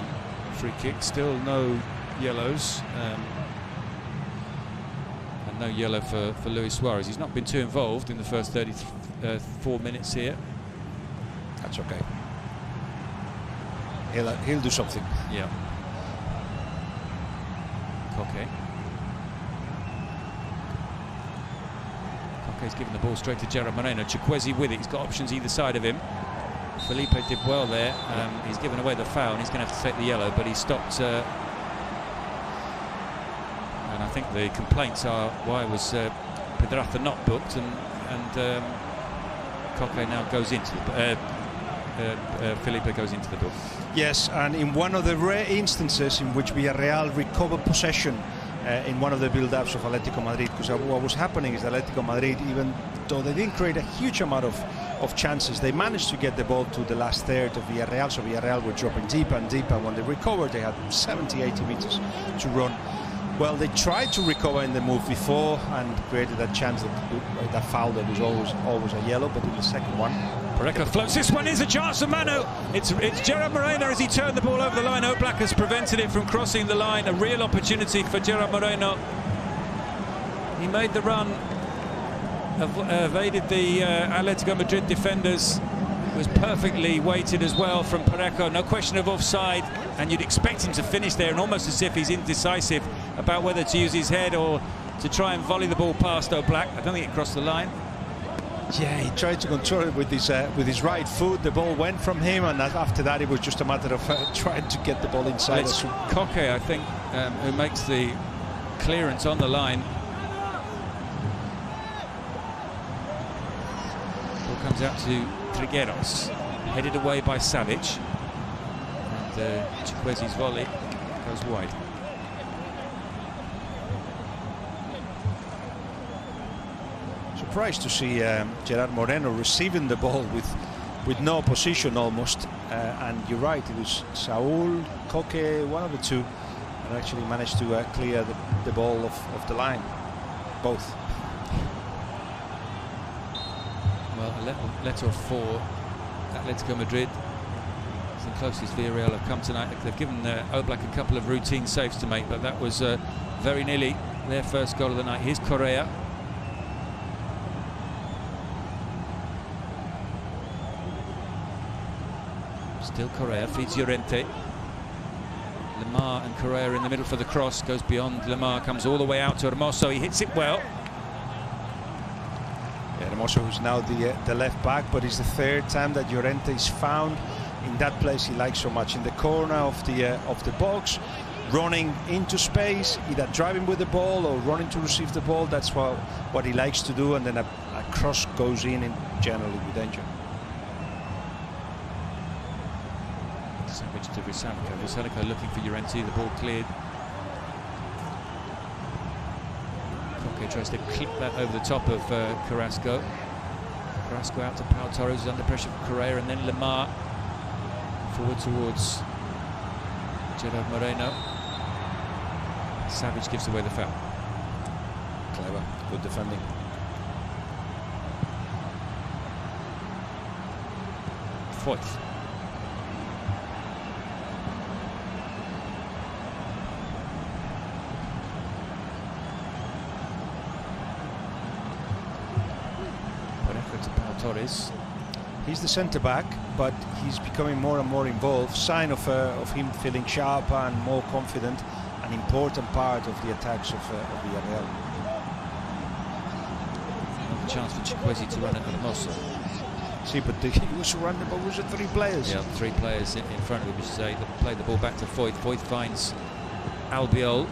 free kick. Still no yellows. And no yellow for Luis Suarez. He's not been too involved in the first 34 minutes here. That's okay. He'll do something. Yeah. Koke. Koke's given the ball straight to Gerard Moreno. Chukwueze with it. He's got options either side of him. Felipe did well there. He's given away the foul and he's going to have to take the yellow, but he stopped. And I think the complaints are why was Pedraza not booked, and Koke now goes into Felipe goes into the book. Yes, and in one of the rare instances in which Villarreal recovered possession in one of the build-ups of Atlético Madrid, because what was happening is Atlético Madrid, even though they didn't create a huge amount of chances, they managed to get the ball to the last third of Villarreal, so Villarreal were dropping deeper and deeper. When they recovered, they had 70-80 meters to run. Well, they tried to recover in the move before and created that chance, that foul that was always a yellow, but in the second one, Parejo floats. This one is a chance for Manu. It's Gerard Moreno as he turned the ball over the line. Oblak has prevented it from crossing the line. A real opportunity for Gerard Moreno. He made the run, evaded the Atlético Madrid defenders. Was perfectly weighted as well from Parejo. No question of offside, and you'd expect him to finish there, and almost as if he's indecisive about whether to use his head or to try and volley the ball past Oblak. I don't think it crossed the line. Yeah, he tried to control it with his right foot. The ball went from him, and after that it was just a matter of trying to get the ball inside. It's Koke, I think, who makes the clearance on the line. Ball comes out to Trigueros, headed away by Savic, and Chukwueze's volley goes wide. Surprised to see Gerard Moreno receiving the ball with no opposition almost, and you're right, it was Saúl, Koke, one of the two, and actually managed to clear the ball of the line, both. Well, a letter for Atlético Madrid. It's the closest Villarreal have come tonight. They've given Oblak a couple of routine saves to make, but that was very nearly their first goal of the night. Here's Correa. Still Correa, feeds Llorente. Lemar and Correa in the middle for the cross. Goes beyond Lemar, comes all the way out to Hermoso. He hits it well. Hermoso, who's now the left back, but it's the third time that Llorente is found in that place he likes so much, in the corner of the box, running into space, either driving with the ball or running to receive the ball. That's what he likes to do, and then a cross goes in generally with danger. Savage to Visanico. Visanico looking for Llorente, the ball cleared. Koke tries to clip that over the top of Carrasco. Carrasco out to Pau Torres, who's under pressure from Correa, and then Lemar forward towards Gerard Moreno. Savage gives away the foul. Clever, good defending. Foyth. Torres. He's the centre-back, but he's becoming more and more involved. Sign of him feeling sharper and more confident, an important part of the attacks of Villarreal. Another chance for Chukwueze to run at Hermoso. See, but he was surrounded by three players. Yeah, three players in front of him, which is they play the ball back to Foyth. Foyth finds Albiol.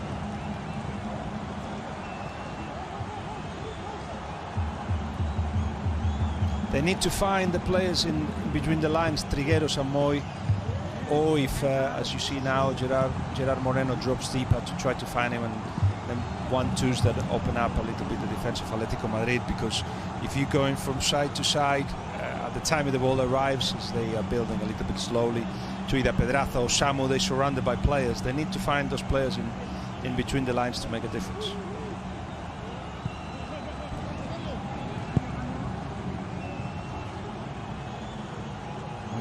They need to find the players in between the lines, Trigueros and Moy, or if, as you see now, Gerard Moreno drops deeper to try to find him, and then 1-2s that open up a little bit the defense of Atlético Madrid, because if you're going from side to side, at the time the ball arrives, as they are building a little bit slowly to either Pedraza or Samu, they're surrounded by players. They need to find those players in between the lines to make a difference.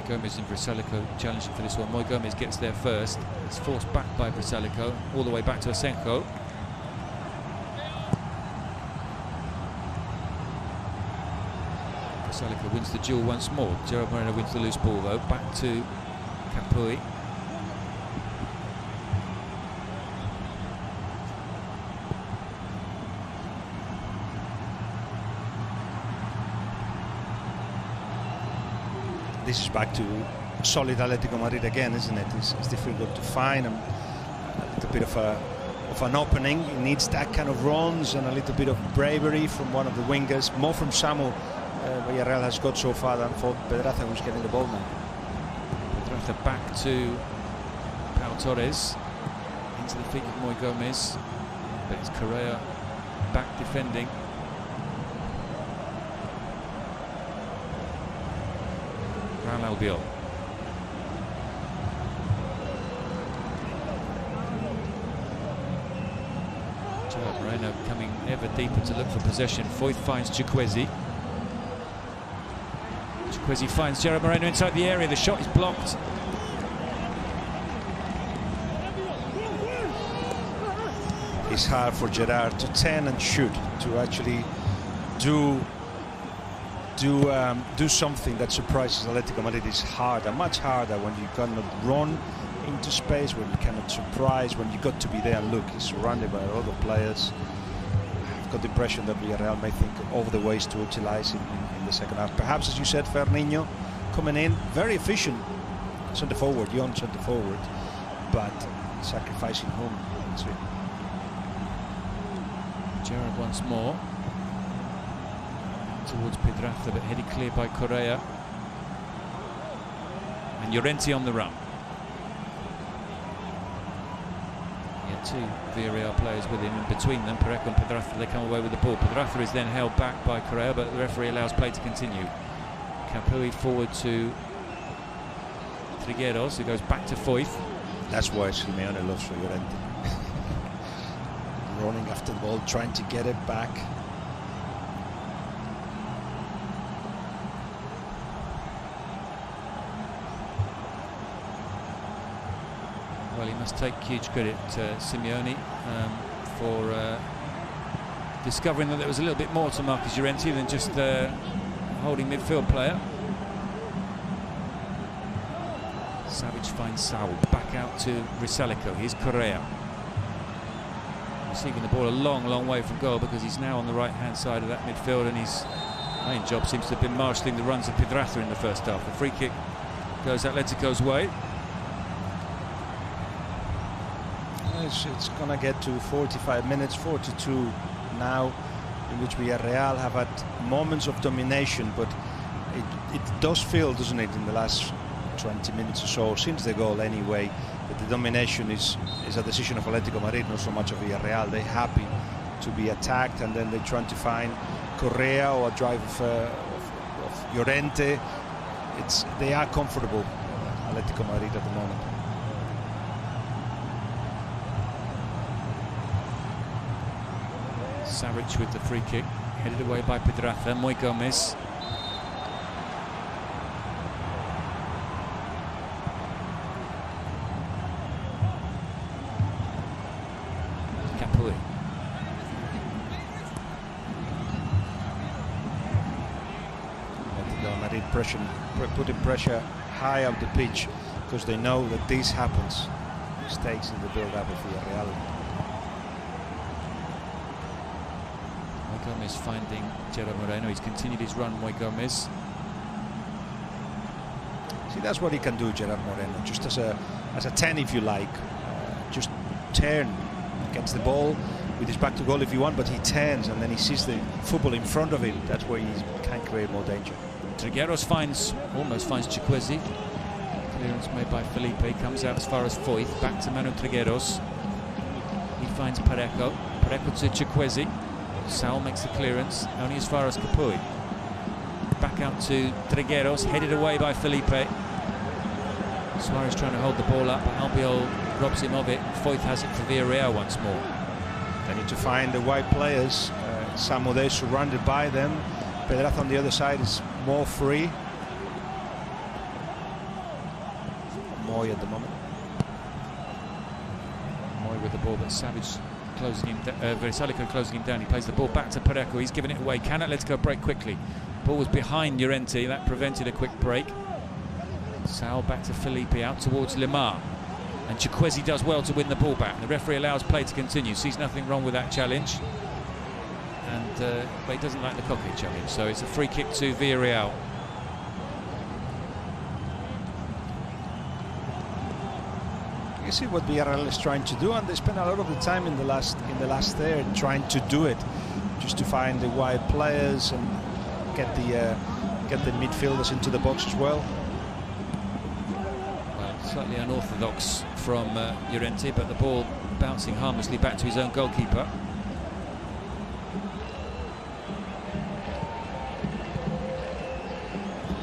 Gomez and Vrsaljko challenging for this one. Moy Gomez gets there first. It's forced back by Vrsaljko, all the way back to Asenjo. Vrsaljko wins the duel once more. Gerard Moreno wins the loose ball though. Back to Capui. This is back to solid Atlético Madrid again, isn't it? It's difficult to find a little bit of an opening. It needs that kind of runs and a little bit of bravery from one of the wingers. More from Samu. Villarreal has got so far than for Pedraza, who's getting the ball now. Pedraza back to Pau Torres. Into the feet of Moy Gomez. But it's Correa back defending. Albiol. Gerard Moreno coming ever deeper to look for possession. Foyth finds Chukwueze. Chukwueze finds Gerard Moreno inside the area. The shot is blocked. It's hard for Gerard to turn and shoot, to actually do something that surprises Atlético Madrid. Is harder, much harder, when you cannot run into space, when you cannot surprise, when you got to be there and look. He's surrounded by other players. I've got the impression that Villarreal may think of the ways to utilize him in the second half. Perhaps, as you said, Fernandinho coming in, very efficient centre forward, young centre forward, but sacrificing home. That's it. Gerard once more. Towards Pedraza, but headed clear by Correa. And Llorente on the run. He had two Villarreal players with him, and between them, Parejo and Pedraza, they come away with the ball. Pedraza is then held back by Correa, but the referee allows play to continue. Capui forward to Trigueros, who goes back to Foyth. That's why Simeone loves for Llorente. Running after the ball, trying to get it back. Well, he must take huge credit to Simeone for discovering that there was a little bit more to Marcus Llorente than just holding midfield player. Savage finds Saul, back out to Vrsaljko. Here's Correa. Receiving the ball a long way from goal, because he's now on the right-hand side of that midfield, and his main job seems to have been marshalling the runs of Pedraza in the first half. The free kick goes Atletico's way. It's going to get to 45 minutes, 42 now, in which Villarreal have had moments of domination, but it does feel, doesn't it, in the last 20 minutes or so, since the goal anyway, that the domination is a decision of Atlético Madrid, not so much of Villarreal. They're happy to be attacked, and then they're trying to find Correa or a drive of Llorente. They are comfortable, Atlético Madrid, at the moment. Savage with the free kick, headed away by Pedraza. Moy Gomez. Capui. Atlético Madrid putting pressure high up the pitch, because they know that this happens. Mistakes in the build-up of Villarreal. Gomez finding Gerard Moreno. He's continued his run, Moy Gomez. See, that's what he can do, Gerard Moreno, just as a 10, if you like. Just turn against the ball with his back to goal if you want, but he turns and then he sees the football in front of him. That's where he can create more danger. Trigueros almost finds Chukwueze. Clearance made by Felipe, comes out as far as Foyth, back to Manu Trigueros. He finds Parejo. Parejo to Chikwueze. Saul makes the clearance, only as far as Capuy. Back out to Trigueros, headed away by Felipe. Suarez trying to hold the ball up, but Albiol robs him of it. Foyth has it for Villarreal once more. They need to find the wide players. Samu there surrounded by them. Pedraza on the other side is more free. Moy at the moment. Moy with the ball, but Savage closing him down. Versalico closing him down. He plays the ball back to Parejo. He's giving it away. Can Atletico break quickly? Ball was behind Llorente. That prevented a quick break. Saul back to Felipe, out towards Lemar. And Chikwueze does well to win the ball back. The referee allows play to continue. Sees nothing wrong with that challenge. And but he doesn't like the Coquet challenge. So it's a free kick to Villarreal. You see what Villarreal is trying to do, and they spend a lot of the time in the last there trying to do it, just to find the wide players and get the midfielders into the box as well. Well, slightly unorthodox from Llorente, but the ball bouncing harmlessly back to his own goalkeeper.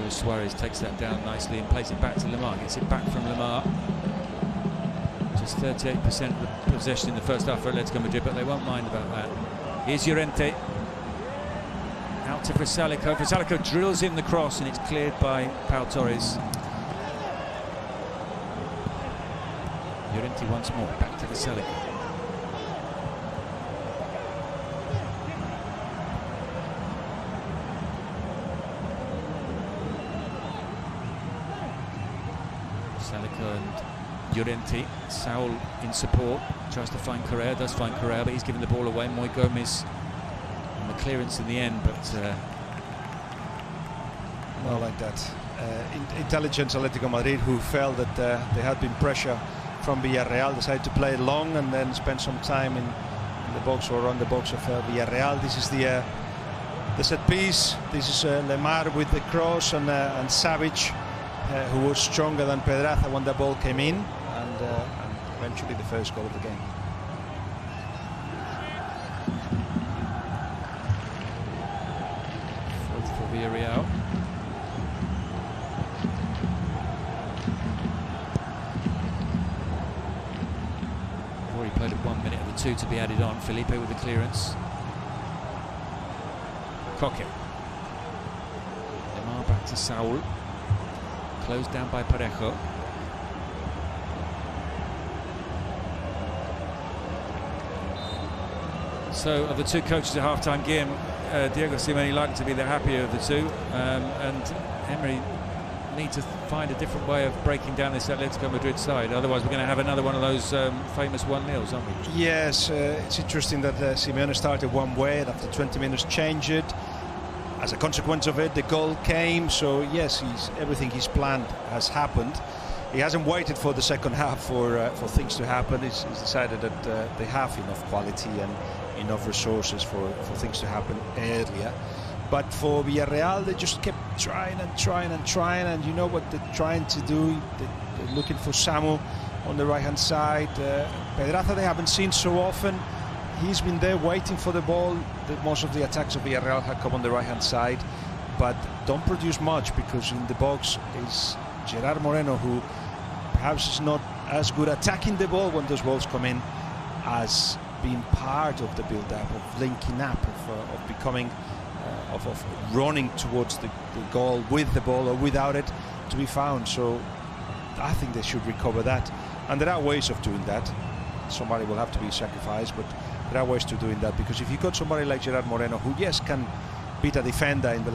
Suarez takes that down nicely and plays it back to Lemar. Gets it back from Lemar. Just 38% of the possession in the first half for Atletico Madrid, but they won't mind about that. Here's Llorente. Out to Versalico. Versalico drills in the cross and it's cleared by Pau Torres. Llorente once more. Back to Versalico. Versalico and Llorente. Saul in support, tries to find Correa, does find Correa, but he's giving the ball away. Moy Gomez on the clearance in the end, but not like that. Intelligent Atlético Madrid, who felt that there had been pressure from Villarreal, decided to play long and then spend some time in the box or on the box of Villarreal. This is the set piece. This is Lemar with the cross and Savage, who was stronger than Pedraza when the ball came in, and eventually the first goal of the game. For Villarreal. We've already played at 1 minute of the 2 to be added on. Felipe with the clearance. Coque. Lemar back to Saul. Closed down by Parejo. So, of the two coaches at half-time game, Diego Simeone likely to be the happier of the two, and Emery need to find a different way of breaking down this Atletico Madrid side. Otherwise, we're going to have another one of those famous 1-0s, aren't we? Yes, it's interesting that Simeone started one way and after 20 minutes changed it. As a consequence of it, the goal came. So yes, everything he's planned has happened. He hasn't waited for the second half for things to happen. He's decided that they have enough quality and enough resources for things to happen earlier. But for Villarreal, they just kept trying and trying and trying, and you know what they're trying to do. They're looking for Samu on the right-hand side. Pedraza they haven't seen so often. He's been there waiting for the ball. Most of the attacks of Villarreal have come on the right-hand side, but don't produce much, because in the box is Gerard Moreno, who perhaps is not as good attacking the ball when those balls come in as being part of the build-up, of linking up, of becoming, of running towards the goal with the ball or without it to be found. So I think they should recover that, and there are ways of doing that. Somebody will have to be sacrificed, but there are ways to doing that, because if you got somebody like Gerard Moreno, who yes can beat a defender in the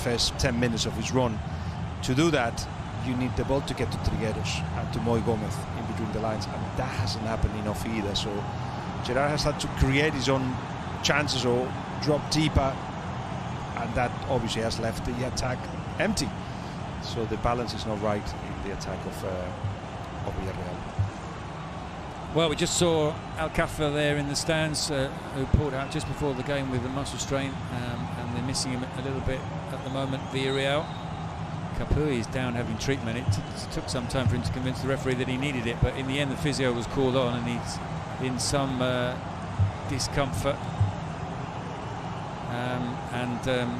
first 10 minutes of his run, to do that you need the ball to get to Trigueros and to Moy Gomez in between the lines, and that hasn't happened enough either. So Gerard has had to create his own chances or drop deeper, and that obviously has left the attack empty. So the balance is not right in the attack of Villarreal. Well, we just saw Alcafa there in the stands, who pulled out just before the game with a muscle strain, and they're missing him a little bit at the moment. Villarreal. Capuy is down having treatment. It took some time for him to convince the referee that he needed it, but in the end the physio was called on, and he's in some discomfort.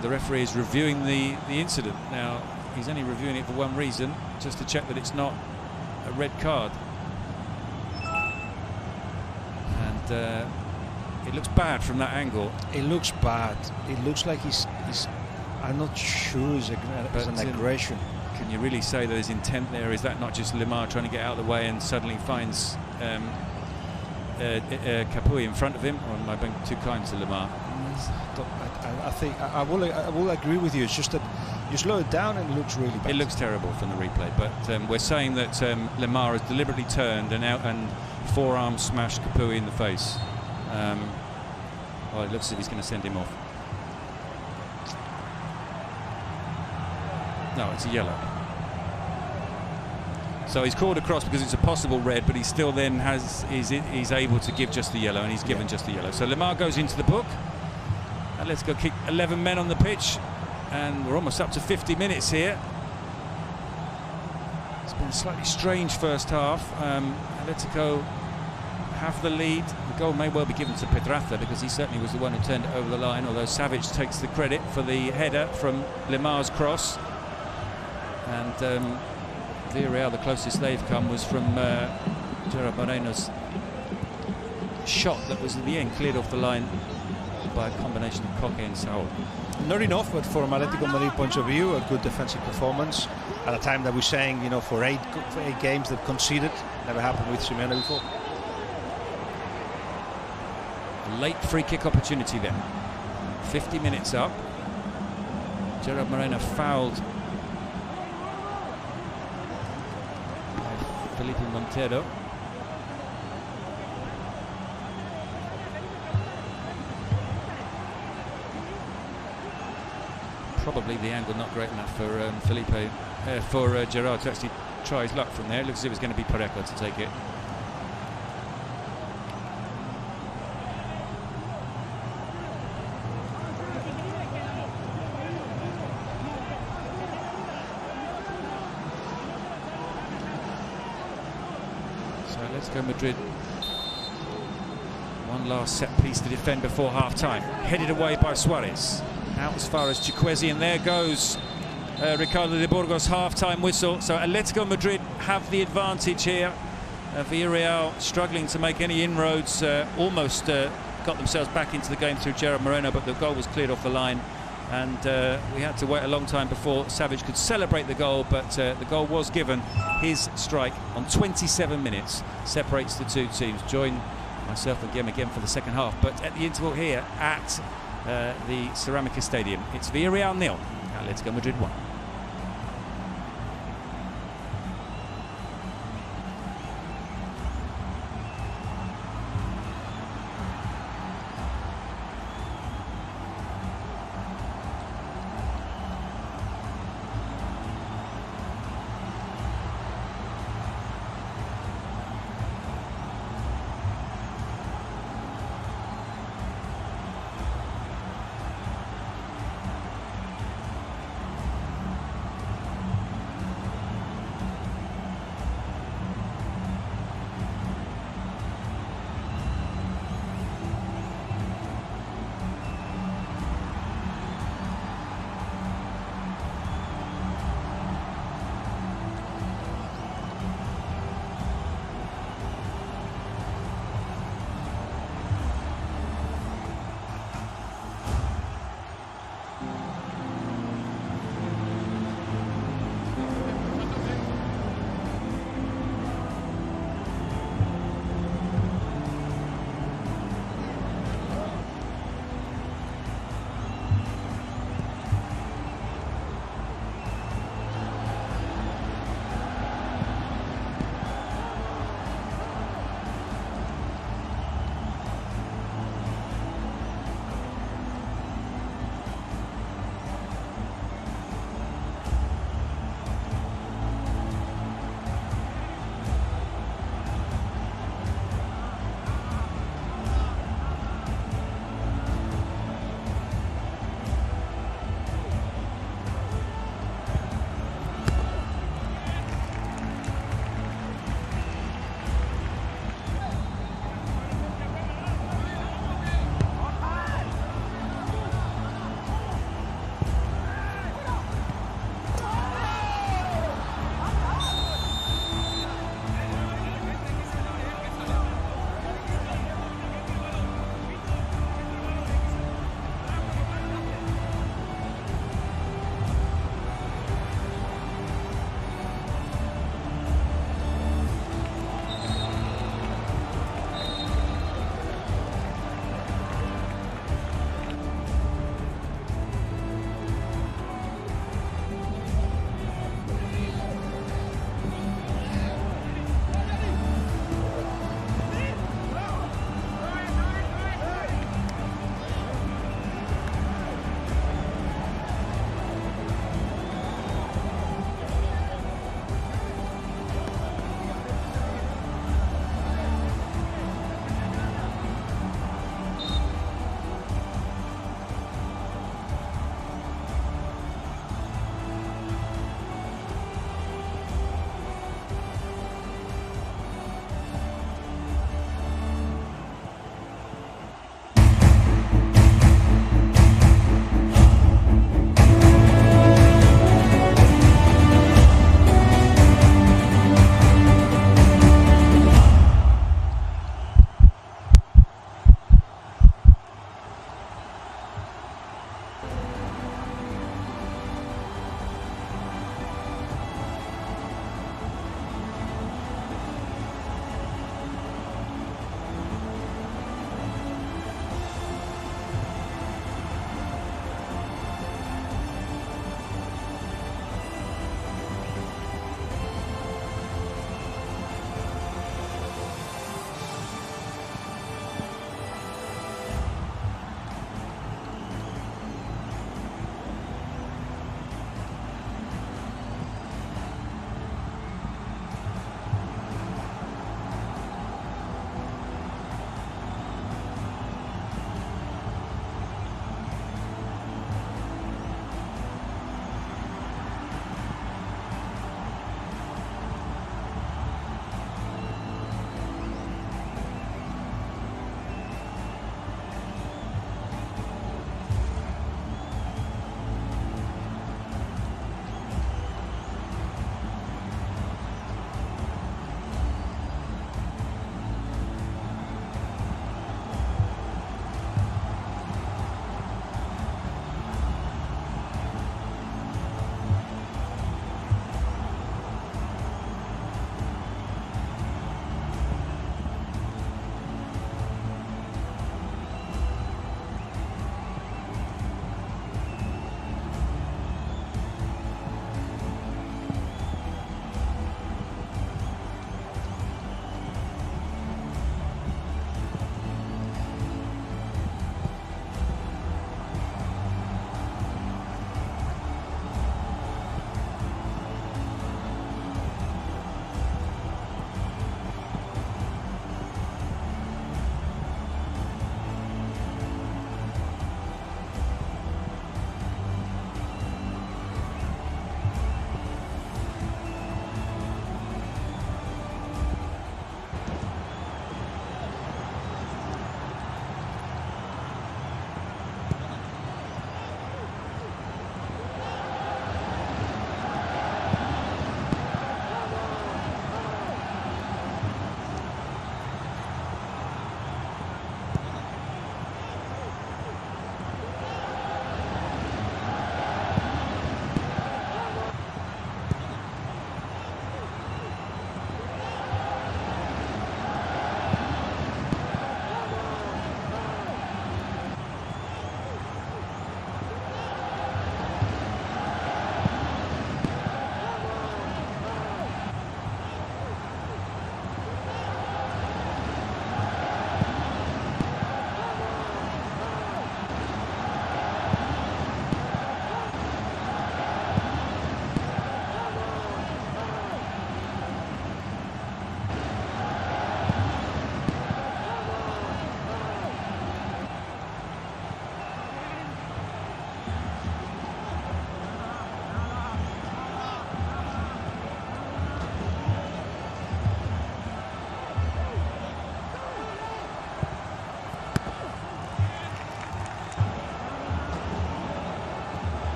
The referee is reviewing the incident. Now, he's only reviewing it for one reason, just to check that it's not a red card. And it looks bad from that angle. It looks bad. It looks like he's I'm not sure it's an aggression. Can you really say that there's intent there? Is that not just Lemar trying to get out of the way and suddenly finds Capuy in front of him? Or am I being too kind to Lemar? I think I will agree with you. It's just that you slow it down and it looks really bad. It looks terrible from the replay, but we're saying that Lemar has deliberately turned and forearm smashed Capuy in the face. Well, it looks as if he's going to send him off. No, it's a yellow. So he's called across because it's a possible red, but he still then he's able to give just the yellow, and he's given just the yellow. So Lemar goes into the book. And let's go kick 11 men on the pitch, and we're almost up to 50 minutes here. It's been a slightly strange first half. Atletico have the lead. The goal may well be given to Pedraza because he certainly was the one who turned it over the line, although Savic takes the credit for the header from Lemar's cross. And Villarreal, the closest they've come was from Gerard Moreno's shot that was at the end cleared off the line by a combination of Coque and Saul. Not enough, but from Atlético Madrid point of view, a good defensive performance at a time that we're saying, you know, for eight games they've conceded. Never happened with Simeone before. A late free kick opportunity then. 50 minutes up. Gerard Moreno fouled by Felipe Montero. Probably the angle not great enough for Gerard to actually try his luck from there. It looks as if it's going to be Parejo to take it. So let's go Madrid. One last set piece to defend before half-time. Headed away by Suarez. Out as far as Chikwueze, and there goes Ricardo de Burgos' half-time whistle. So Atletico Madrid have the advantage here. Villarreal struggling to make any inroads, almost got themselves back into the game through Gerard Moreno, but the goal was cleared off the line, and we had to wait a long time before Savic could celebrate the goal, but the goal was given. His strike on 27 minutes separates the two teams. Join myself and Guillem again for the second half, but at the interval here at the Ceramica Stadium, it's Villarreal 0, Atletico Madrid 1.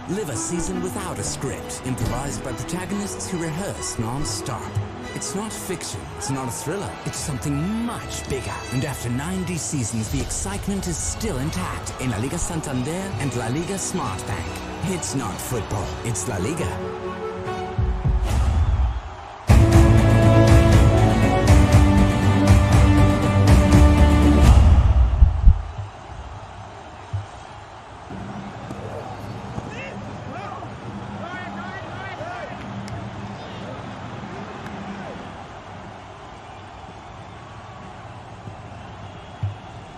Live a season without a script, improvised by protagonists who rehearse non-stop. It's not fiction, it's not a thriller, it's something much bigger. And after 90 seasons, the excitement is still intact in La Liga Santander and La Liga Smart Bank. It's not football, it's La Liga.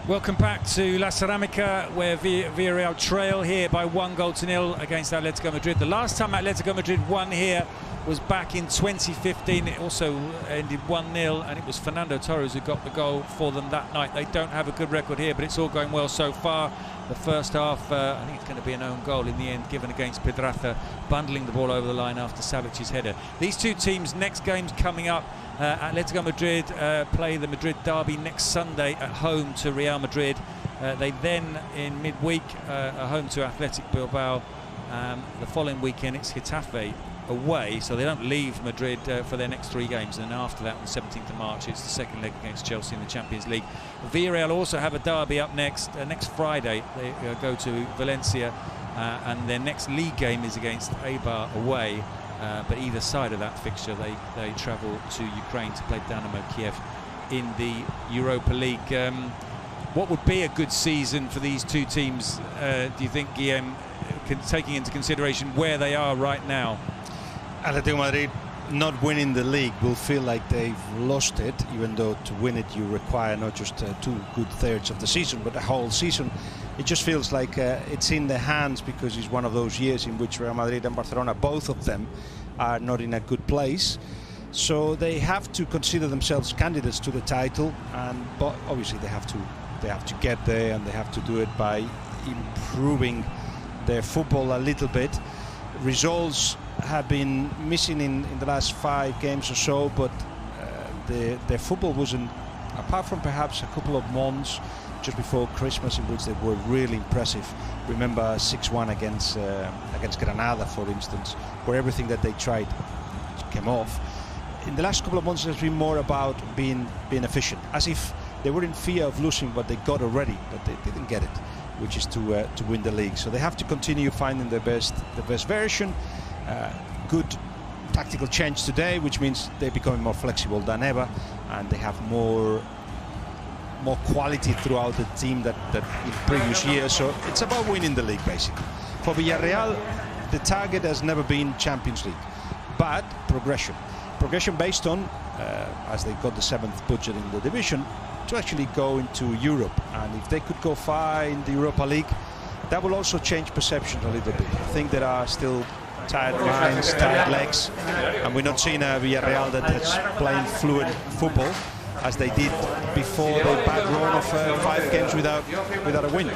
Welcome back to La Ceramica, where Villarreal trail here by 1-0 against Atlético Madrid. The last time Atlético Madrid won here was back in 2015. It also ended 1-0, and it was Fernando Torres who got the goal for them that night. They don't have a good record here, but it's all going well so far. The first half, I think it's going to be an own goal in the end, given against Pedraza, bundling the ball over the line after Savic's header. These two teams' next games coming up. Atlético Madrid play the Madrid derby next Sunday at home to Real Madrid. They then, in midweek, are home to Athletic Bilbao. The following weekend, it's Getafe away, so they don't leave Madrid for their next 3 games. And then after that, on the 17th of March, it's the second leg against Chelsea in the Champions League. Villarreal also have a derby up next Friday. They go to Valencia, and their next league game is against Eibar away. But either side of that fixture, they travel to Ukraine to play Dynamo Kiev in the Europa League. What would be a good season for these two teams, do you think, Guillem, taking into consideration where they are right now? Atlético Madrid not winning the league will feel like they've lost it, even though to win it you require not just 2 good thirds of the season, but the whole season. It just feels like it's in their hands, because it's one of those years in which Real Madrid and Barcelona, both of them, are not in a good place. So they have to consider themselves candidates to the title, but obviously they have to get there, and they have to do it by improving their football a little bit. Results have been missing in the last 5 games or so, but their football wasn't, apart from perhaps a couple of months just before Christmas in which they were really impressive. Remember 6-1 against Granada, for instance, where everything that they tried came off. In the last couple of months, it's been more about being efficient, as if they were in fear of losing what they got already, but they didn't get it, which is to win the league. So they have to continue finding the best version. Good tactical change today, which means they're becoming more flexible than ever, and they have more quality throughout the team that in previous years. So it's about winning the league, basically. For Villarreal, the target has never been Champions League, but progression based on, as they got the 7th budget in the division, to actually go into Europe. And if they could go far in the Europa League, that will also change perception a little bit. I think there are still tired minds, tired legs, and we're not seeing a Villarreal that is playing fluid football as they did before the bad run of 5 games without a win.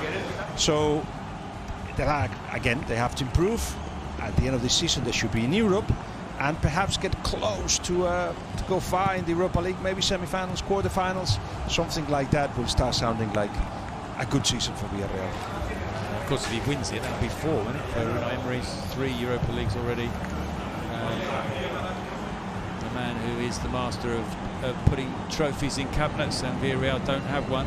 So they have to improve. At the end of the season, they should be in Europe and perhaps get close to go far in the Europa League, maybe semi-finals, quarter-finals, something like that will start sounding like a good season for Villarreal. Of course, if he wins it, that'll be 4, won't it? For Unai Emery's 3 Europa Leagues already. The man who is the master of putting trophies in cabinets, and Villarreal don't have one.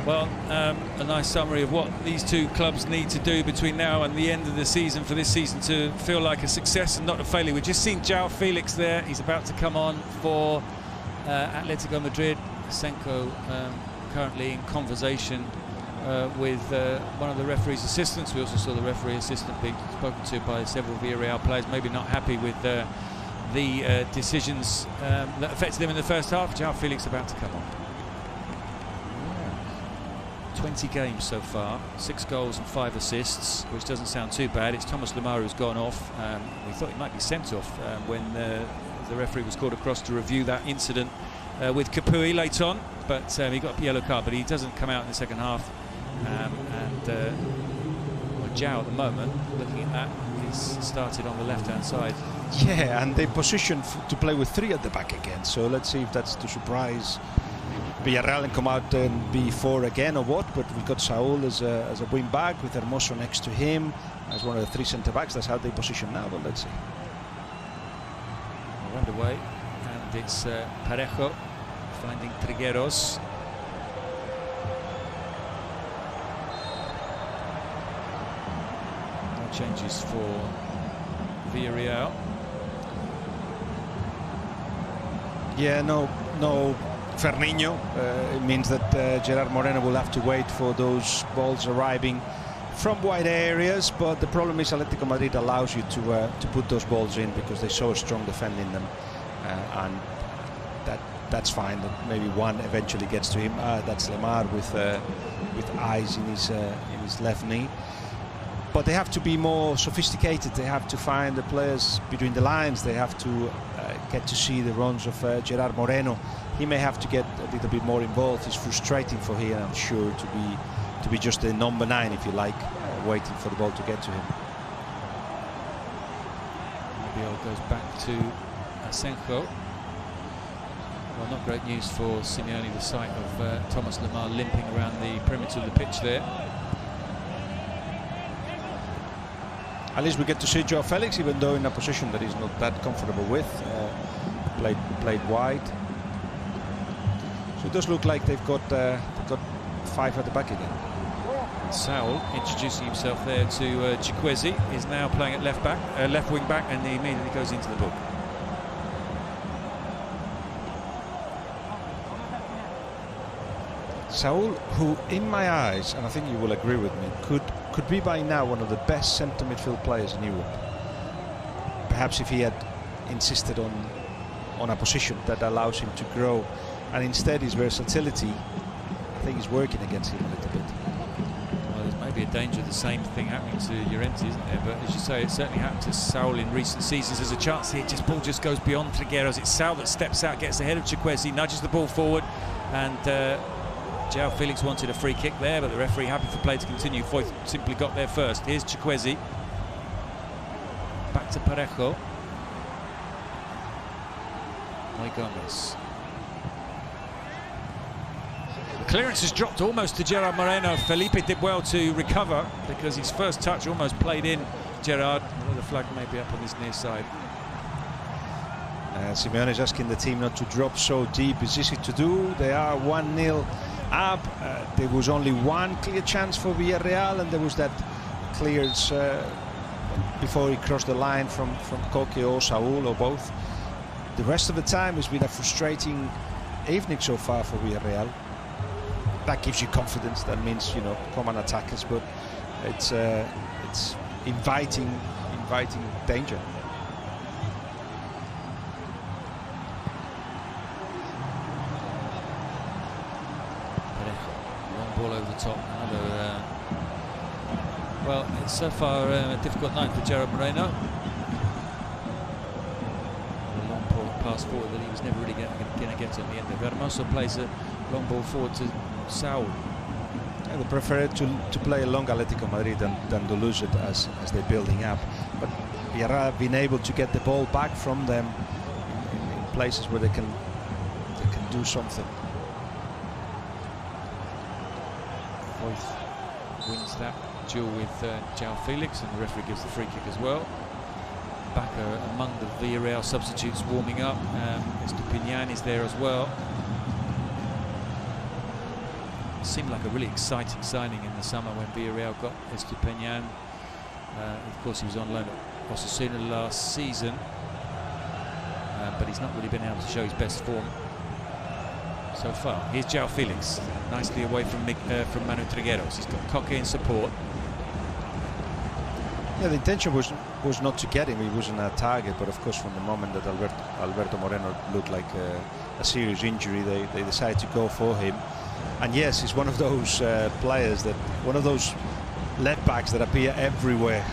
Well, a nice summary of what these two clubs need to do between now and the end of the season for this season to feel like a success and not a failure. We've just seen João Felix there. He's about to come on for Atlético Madrid. Senko currently in conversation with one of the referee's assistants. We also saw the referee assistant being spoken to by several Villarreal players, maybe not happy with the decisions that affected them in the first half. João Felix about to come on. 20 games so far, 6 goals and 5 assists, which doesn't sound too bad. It's Thomas Lemar who's gone off. We thought he might be sent off when the referee was called across to review that incident with Capuy late on, but he got a yellow card, but he doesn't come out in the second half. João at the moment, looking at that, he's started on the left-hand side. Yeah, and they positioned to play with 3 at the back again, so let's see if that's to surprise Villarreal and come out and be 4 again or what, but we've got Saul as a wing back with Hermoso next to him as one of the 3 centre-backs. That's how they position now, but let's see. We're underway, and it's Parejo finding Trigueros. No changes for Villarreal. Yeah, no Ferninho. It means that Gerard Moreno will have to wait for those balls arriving from wide areas, but the problem is Atlético Madrid allows you to put those balls in because they're so strong defending them, and that's fine. That maybe one eventually gets to him. That's Lemar with eyes in his left knee. But they have to be more sophisticated. They have to find the players between the lines. They have to get to see the runs of Gerard Moreno. He may have to get a little bit more involved. It's frustrating for him, I'm sure, to be just a number 9, if you like, waiting for the ball to get to him. Albiol goes back to Asenjo. Well, not great news for Simeone, the sight of Thomas Lemar limping around the perimeter of the pitch there. At least we get to see Joao Felix, even though in a position that he's not that comfortable with. Played wide. So it does look like they've got 5 at the back again. Saul introducing himself there to Chikwueze, is now playing at left wing back, and he immediately goes into the book. Saul, who in my eyes, and I think you will agree with me, could be by now one of the best centre midfield players in Europe. Perhaps if he had insisted on a position that allows him to grow, and instead his versatility, I think, is working against him a little bit. Well, there's maybe a danger of the same thing happening to Llorente, isn't there? But as you say, it certainly happened to Saul in recent seasons. There's a chance here, ball just goes beyond Trigueros. It's Saul that steps out, gets ahead of Chikwueze, nudges the ball forward, and Joao Felix wanted a free kick there, but the referee happy for play to continue. Foyth simply got there first. Here's Chikwueze. Back to Parejo. Moy Gomez. The clearance has dropped almost to Gerard Moreno. Felipe did well to recover because his first touch almost played in Gerard. The flag may be up on his near side. Simeone is asking the team not to drop so deep. It's easy to do. They are 1-0 up. There was only one clear chance for Villarreal, and there was that clearance before he crossed the line from Koke or Saul or both. The rest of the time has been a frustrating evening so far for Villarreal. That gives you confidence. That means, you know, come and attack us, but it's inviting danger. Ball over the top. Another, well, it's so far a difficult night for Gerard Moreno. A long pass forward that he was never really going to get on the end of. Hermoso plays a long ball forward to Saul. Yeah, they prefer to play along Atlético Madrid than to lose it as they're building up. But Villarreal have been able to get the ball back from them in places where they can do something. Foyth wins that duel with Joao Felix, and the referee gives the free kick as well. Back among the Villarreal substitutes warming up. Estupinian is there as well. Seemed like a really exciting signing in the summer when Villarreal got Estupinian. Of course, he was on loan at Osasuna last season, but he's not really been able to show his best form so far. Here's Joao Felix, nicely away from Manu Trigueros. He's got Koke in support. Yeah, the intention was not to get him. He wasn't a target, but of course, from the moment that Alberto Moreno looked like a serious injury, they decided to go for him. And yes, he's one of those players, one of those left backs that appear everywhere,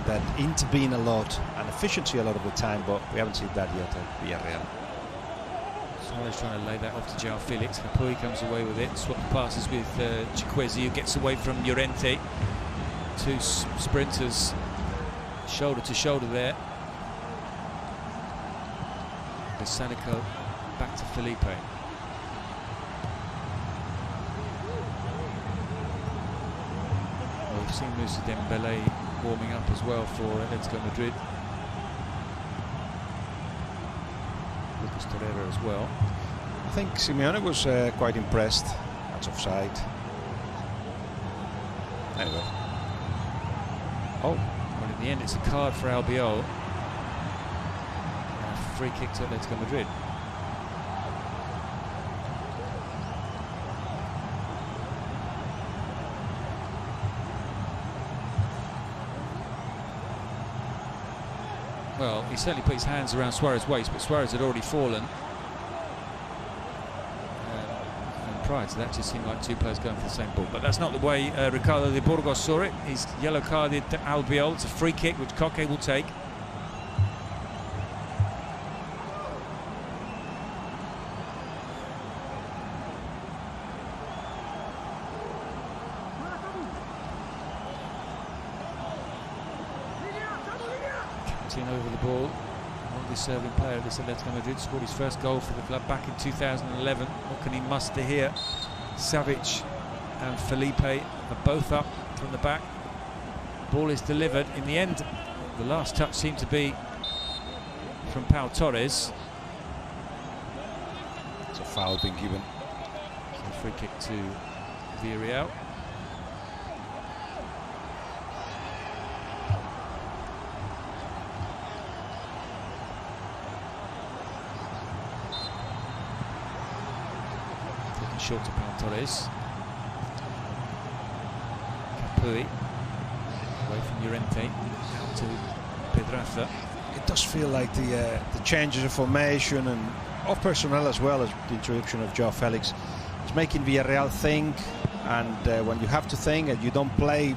that intervene a lot and efficiency a lot of the time, but we haven't seen that yet at Villarreal. Suarez trying to lay that off to Joao Felix. Capui comes away with it. Swap passes with Chikwueze, who gets away from Llorente. Two sprinters shoulder to shoulder there. Sanico back to Felipe. We've seen Moussa Dembélé warming up as well for Atlético Madrid. Lucas Torreira as well. I think Simeone was quite impressed. That's offside. Anyway. Oh, well, in the end, it's a card for Albiol. And a free kick to Atlético Madrid. Well, he certainly put his hands around Suarez's waist, but Suarez had already fallen. And prior to that, just seemed like two players going for the same ball. But that's not the way Ricardo de Burgos saw it. He's yellow carded to Albiol. It's a free kick, which Koke will take. Over the ball, well-deserving player of this Atlético Madrid, scored his first goal for the club back in 2011. What can he muster here? Savic and Felipe are both up from the back. Ball is delivered. In the end, the last touch seemed to be from Pau Torres. It's a foul being given. So free kick to Villarreal. Short to Pau Torres. Capuy away from Llorente out to Pedraza. It does feel like the changes of formation and of personnel as well as the introduction of Joao Felix is making Villarreal think, and when you have to think and you don't play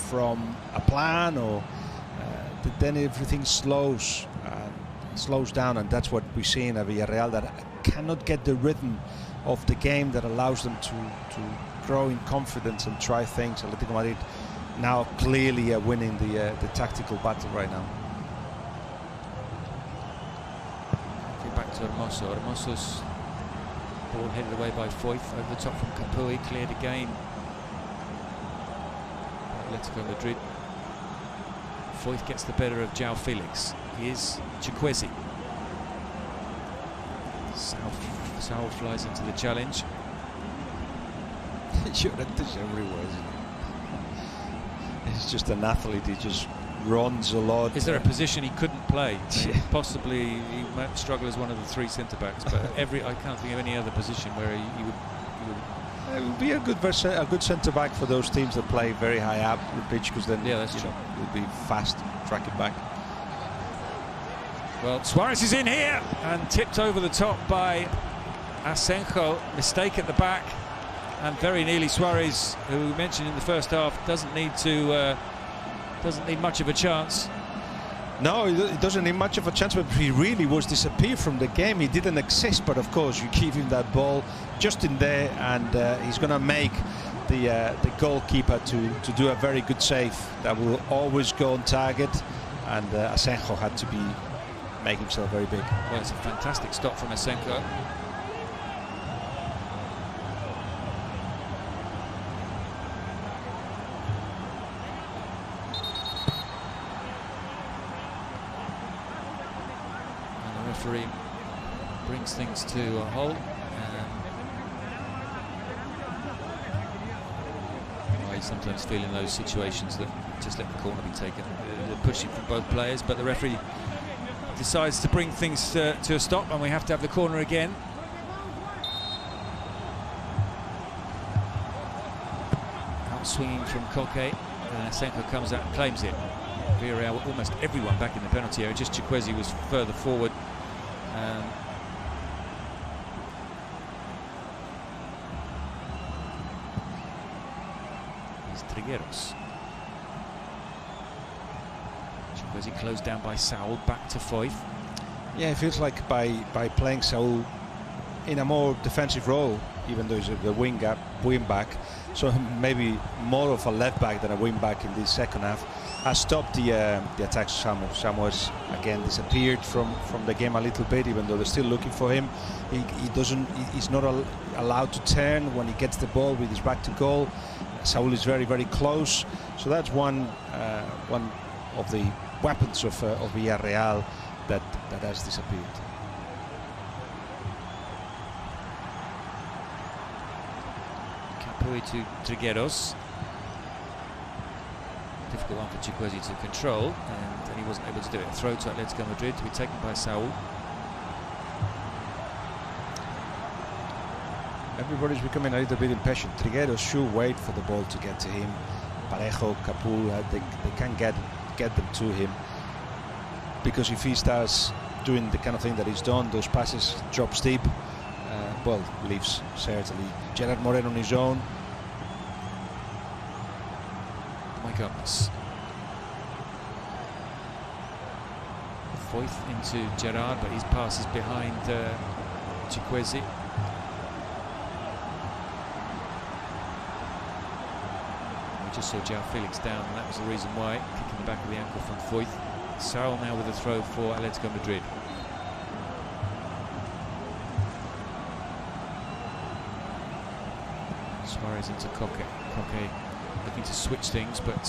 from a plan, or then everything slows down, and that's what we see in a Villarreal that cannot get the rhythm of the game that allows them to grow in confidence and try things. Atlético Madrid now clearly winning the tactical battle right now. Back to Hermoso. Hermoso's ball headed away by Foyth over the top from Capuy, cleared again. Atlético Madrid. Foyth gets the better of Joao Felix. He is Chikwueze. Saul flies into the challenge. Llorente's everywhere, isn't he? He's just an athlete. He just runs a lot. Is there a position he couldn't play? Possibly he might struggle as one of the three centre-backs, but I can't think of any other position where he would... It would be a good centre-back for those teams that play very high up the pitch, because then that's true. It would be fast, track it back. Well, Suarez is in here and tipped over the top by Asenjo. Mistake at the back, and very nearly Suarez, who we mentioned in the first half, doesn't need much of a chance. No, he doesn't need much of a chance, but he really was disappeared from the game. He didn't exist, but of course you give him that ball just in there, and he's going to make the goalkeeper to do a very good save that will always go on target, and Asenjo had to make himself very big. Well, it's a fantastic stop from Asenjo. Referee brings things to a halt, and I sometimes feel in those situations that just let the corner be taken. They're pushing from both players, but the referee decides to bring things to a stop, and we have to have the corner again. Out swinging from Koke, and Asenjo comes out and claims it. Villarreal, almost everyone back in the penalty area, just Chikwueze was further forward. It's Trigueros. Chikwueze closed down by Saul, back to Foyth. Yeah, it feels like by playing Saul in a more defensive role, even though he's a wing back, so maybe more of a left back than a wing back in this second half, has stopped the attacks. Samuels again disappeared from the game a little bit, even though they're still looking for him. He's not allowed to turn when he gets the ball with his back to goal. Saul is very, very close. So that's one of the weapons of Villarreal that has disappeared. Capui to Trigueros. Difficult one for Chukwueze to control, and he wasn't able to do it. A throw to Atlético Madrid to be taken by Saul. Everybody's becoming a little bit impatient. Trigueros should wait for the ball to get to him. Parejo, Capu, they can't get them to him, because if he starts doing the kind of thing that he's done, those passes drops deep, well, leaves certainly Gerard Moreno on his own. My goodness. Foyth into Gerard, but his pass is behind Chukwueze. We just saw João Felix down, and that was the reason why. Kicking the back of the ankle from Foyth. Saul now with a throw for Atlético Madrid. Suarez into Koke. Koke looking to switch things, but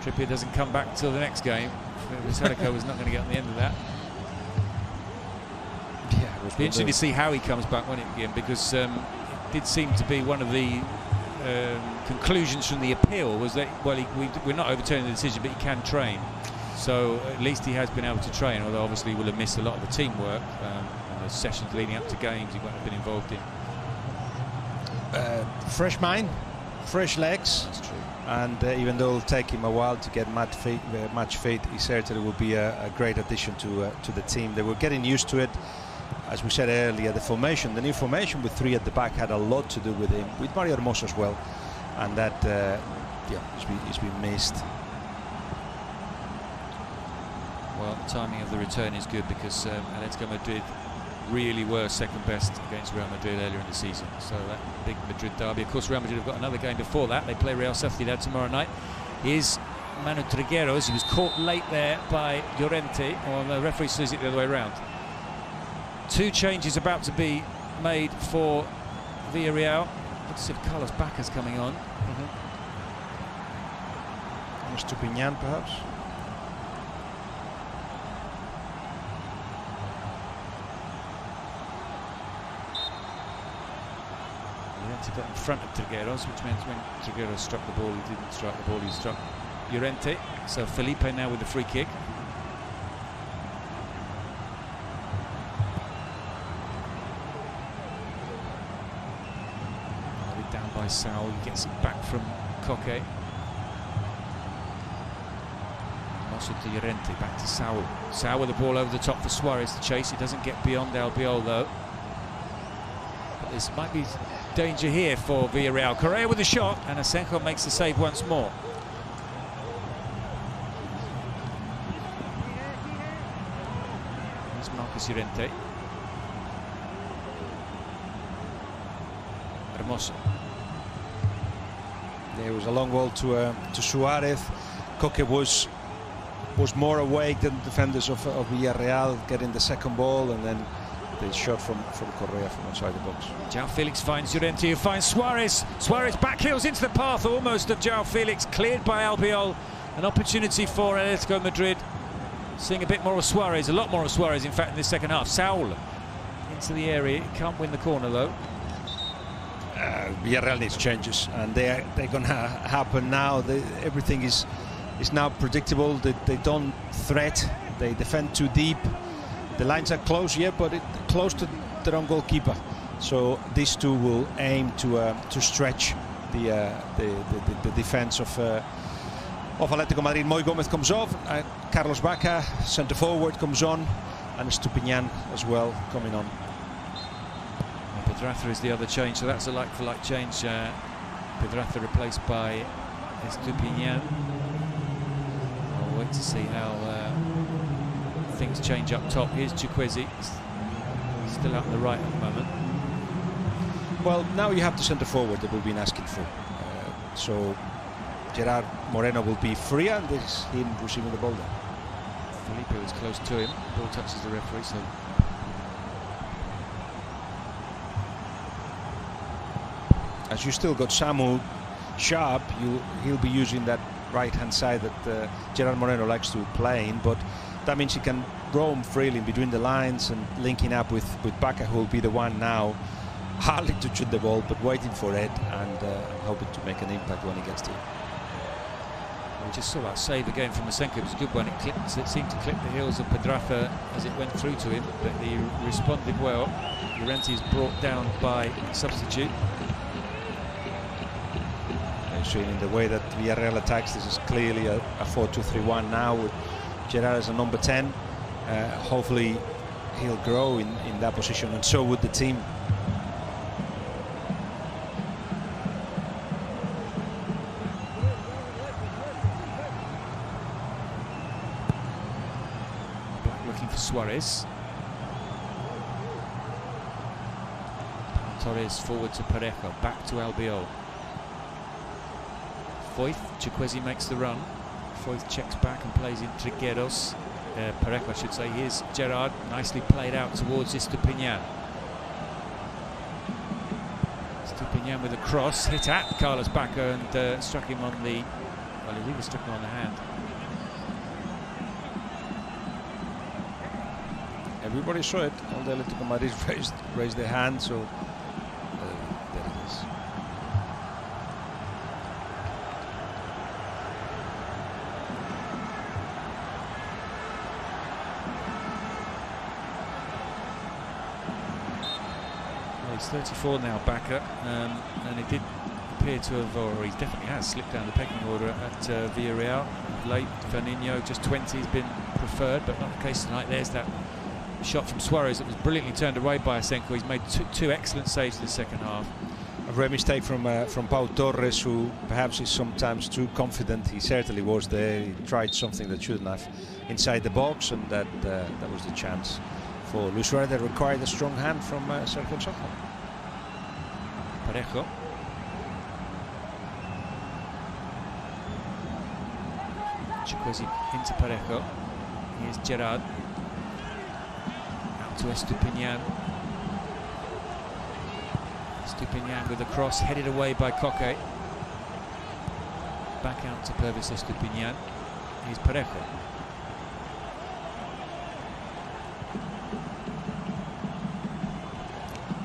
Trippier doesn't come back until the next game. Viselico was not going to get on the end of that. Yeah, It'll be interesting to see how he comes back when it again, because it did seem to be one of the conclusions from the appeal was that, well, we're not overturning the decision, but he can train. So at least he has been able to train, although obviously he will have missed a lot of the teamwork and the sessions leading up to games he won't have been involved in. Fresh mind, fresh legs. That's true. And even though it'll take him a while to get match fit, he certainly will be a great addition to the team. They were getting used to it. As we said earlier, the new formation with three at the back had a lot to do with him, with Mario Hermoso as well, and that he's been missed. Well, the timing of the return is good, because Atlético Madrid really were second best against Real Madrid earlier in the season. So that big Madrid derby. Of course, Real Madrid have got another game before that. They play Real Sociedad tomorrow night. Here's Manu Trigueros. He was caught late there by Llorente, or the referee says it the other way around. Two changes about to be made for Villarreal. Let's see if Carlos Bacca's coming on. Stupinian, perhaps. Llorente got in front of Trigueros, which means when Trigueros struck the ball, he didn't strike the ball, he struck Llorente. So Felipe now with the free kick. Down by Saul, he gets it back from Koke. Also to Llorente, back to Saul. Saul with the ball over the top for Suarez to chase. He doesn't get beyond Albiol though. But this might be danger here for Villarreal. Correa with a shot, and Asenjo makes the save once more. Here's Marcos Llorente. Hermoso. There was a long ball to Suarez. Koke was more awake than the defenders of Villarreal, getting the second ball, and then the shot from Correa from outside the box. João Felix finds Llorente, who finds Suarez. Suarez backheels into the path almost of João Felix, cleared by Albiol. An opportunity for Atlético Madrid. Seeing a bit more of Suarez, a lot more of Suarez, in fact, in this second half. Saul into the area, he can't win the corner though. Villarreal needs changes, and they're going to happen now. Everything is now predictable. They don't threat. They defend too deep. The lines are close, yeah, but close to their own goalkeeper. So these two will aim to stretch the defense of Atlético Madrid. Moy Gomez comes off. Carlos Bacca, centre forward, comes on, and Stupinian as well coming on. Pedraza is the other change, so that's a like-for-like change. Pedraza replaced by Stupinian. I'll wait to see how things change up top. Here's Chukwueze, still out on the right at the moment. Well, now you have the centre forward that we've been asking for. So Gerard Moreno will be free, and this is him receiving the ball there. Felipe was close to him. Ball touches the referee, so. as you still got Samu sharp, he'll be using that right-hand side that Gerard Moreno likes to play in, but that means he can roam freely between the lines and linking up with Baca, who will be the one now hardly to shoot the ball, but waiting for it and hoping to make an impact when he gets to it. We just saw that save again from Masenko. It was a good one. It seemed to clip the heels of Pedraza as it went through to him, but he responded well. Llorente is brought down by substitute. In the way that Villarreal attacks, this is clearly a 4-2-3-1 now with Gerard as a number 10. Hopefully he'll grow in that position, and so would the team. Black looking for Suarez. Torres forward to Parejo, back to Albiol. Foyth, Chikwueze makes the run. Foyth checks back and plays in Trigueros. Parejo, I should say. Here's Gerard, nicely played out towards Estupiñán. Estupiñán with a cross, hit at Carlos Baca and struck him on the... Well, he really struck him on the hand. Everybody saw it. All the Atlético Madrid raised their hand, so... there it is. He's 34 now, Baca, and he did appear to have, or he definitely has, slipped down the pecking order at Villarreal. Late, Fernandinho, just 20, has been preferred, but not the case tonight. There's that shot from Suarez that was brilliantly turned away by Asenko. He's made two excellent saves in the second half. A rare mistake from Pau Torres, who perhaps is sometimes too confident. He certainly was there. He tried something that shouldn't have inside the box, and that was the chance for Luis Suarez that required a strong hand from Sergio Sojo. Parejo. Chikwueze into Parejo. Here's Gerard. Out to Estupiñán. Estupiñán with a cross, headed away by Koke. Back out to Pervis Estupiñán. Here's Parejo.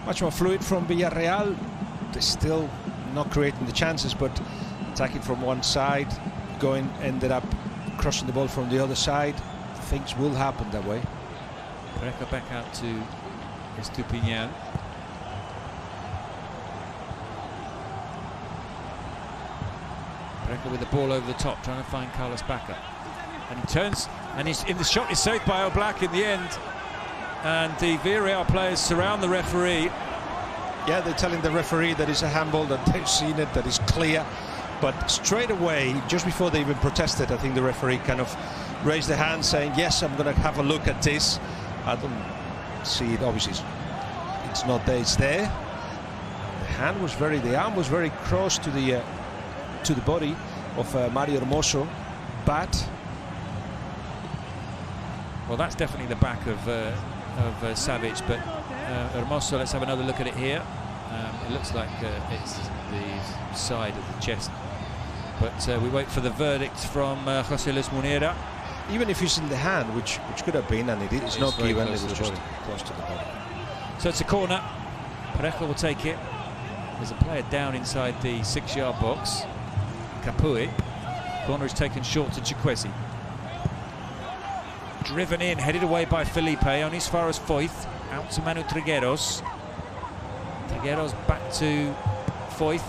Much more fluid from Villarreal. They're still not creating the chances, but attacking from one side, ended up crossing the ball from the other side. Things will happen that way. Parejo back out to Estupiñán. Parejo with the ball over the top, trying to find Carlos Baca. And he turns, and he's in the shot is saved by Oblak in the end. And the Villarreal players surround the referee. Yeah, they're telling the referee that it's a handball, that they've seen it, that it's clear. But straight away, just before they even protested, I think the referee kind of raised the hand saying, yes, I'm going to have a look at this. I don't see it, obviously it's not there, it's there. The arm was very close to the body of Mario Hermoso, but... Well, that's definitely the back of Savic, but Hermoso, let's have another look at it here. It looks like it's the side of the chest, but we wait for the verdict from José Luis Munera. Even if it's in the hand, which could have been, and it's not given, it was just close to the body. So it's a corner. Parejo will take it. There's a player down inside the 6-yard box. Capui. Corner is taken short to Chikwueze. Driven in, headed away by Felipe, only as far as Foyth. Out to Manu Trigueros. Trigueros back to Foyth.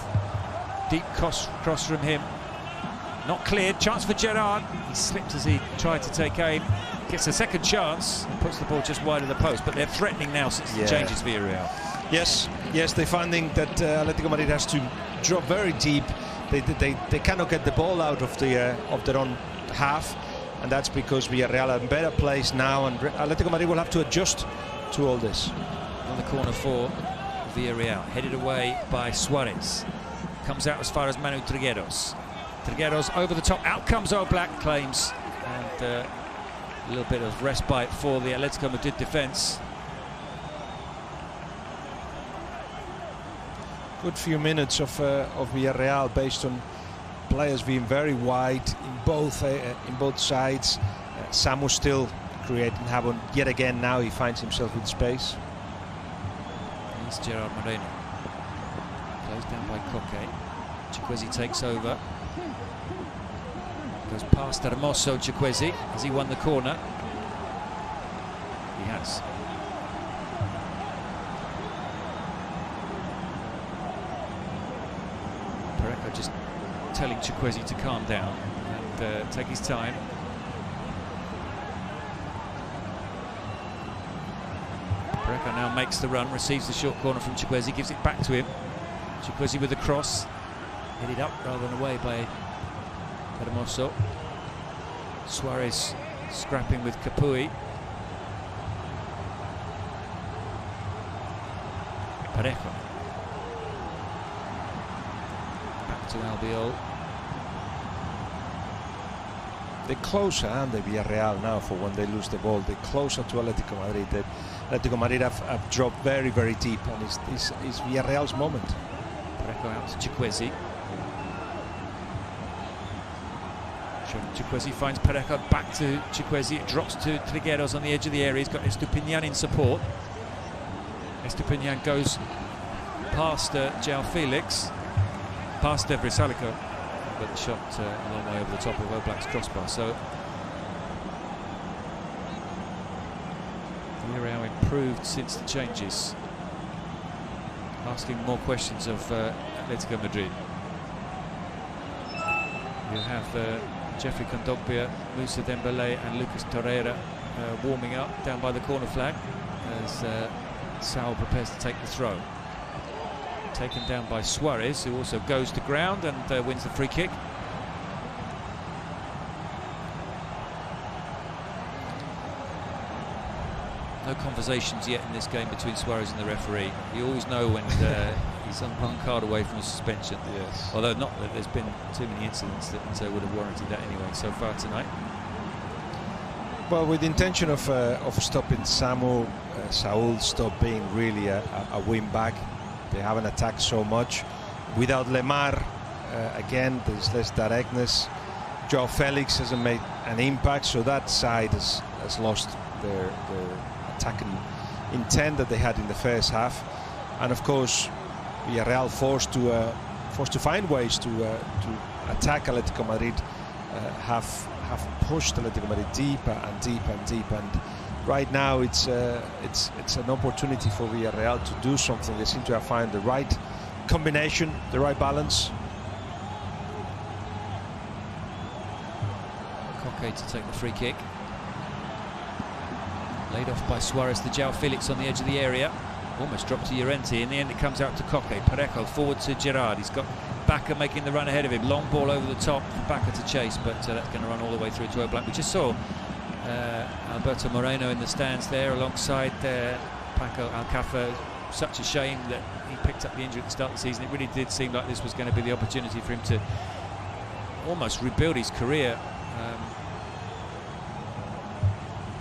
Deep cross from him. Not cleared. Chance for Gerard. He slipped as he tried to take aim. Gets a second chance and puts the ball just wide of the post. But they're threatening now since the changes Villarreal. Yes, they're finding that Atlético Madrid has to drop very deep. They cannot get the ball out of their own half, and that's because Villarreal are in better place now, and Atlético Madrid will have to adjust to all this. On the corner for Villarreal, headed away by Suarez. Comes out as far as Manu Trigueros. Trigueros over the top, out comes Oblak, claims, and a little bit of respite for the Atlético Madrid defence. good few minutes of Villarreal based on players being very wide in both sides. Samu still creating havoc yet again. Now he finds himself with space. Here's Gerard Moreno. Closed down by Coque. Chukwueze takes over. Goes past Hermoso. Chukwueze. Has he won the corner? He has. Parejo just telling Chukwueze to calm down and take his time. Parejo now makes the run, receives the short corner from Chukwueze, gives it back to him. Chukwueze with the cross, headed up rather than away by Hermoso. Suarez scrapping with Capui. Parejo. Back to Albiol. They're closer, and the Villarreal now for when they lose the ball. They're closer to Atlético Madrid. Atlético Madrid have dropped very, very deep, and it's Villarreal's moment. Parejo out to Chukwueze. Chukwueze finds Parejo, back to Chukwueze. It drops to Trigueros on the edge of the area. He's got Estupiñán in support. Estupiñán goes past João Felix, past Vrisalika, but the shot a long way over the top of Oblak's crossbar. So Villarreal improved since the changes. Asking more questions of Atlético Madrid. You have Jeffrey Kondogbia, Moussa Dembélé and Lucas Torreira warming up down by the corner flag as Saul prepares to take the throw. Taken down by Suarez, who also goes to ground and wins the free kick. No conversations yet in this game between Suarez and the referee. You always know when he's on one card away from a suspension. Yes. Although not that there's been too many incidents that would have warranted that anyway so far tonight. Well, with the intention of stopping Saul stop being really a wing back. They haven't attacked so much. Without Lemar, again, there's less directness. João Felix hasn't made an impact, so that side has lost their attacking intent that they had in the first half. And of course, Villarreal forced to find ways to attack Atlético Madrid, have pushed Atlético Madrid deeper and deeper and deeper. And right now, it's an opportunity for Villarreal to do something. They seem to have found the right combination, the right balance. Coque to take the free kick. Laid off by Suarez to João Felix on the edge of the area. Almost dropped to Llorente. In the end, it comes out to Coque. Parejo forward to Gerard. He's got Baca making the run ahead of him. Long ball over the top for Baca to chase, but that's going to run all the way through to Oblak. We just saw Alberto Moreno in the stands there alongside Paco Alcacer. Such a shame that he picked up the injury at the start of the season. It really did seem like this was going to be the opportunity for him to almost rebuild his career.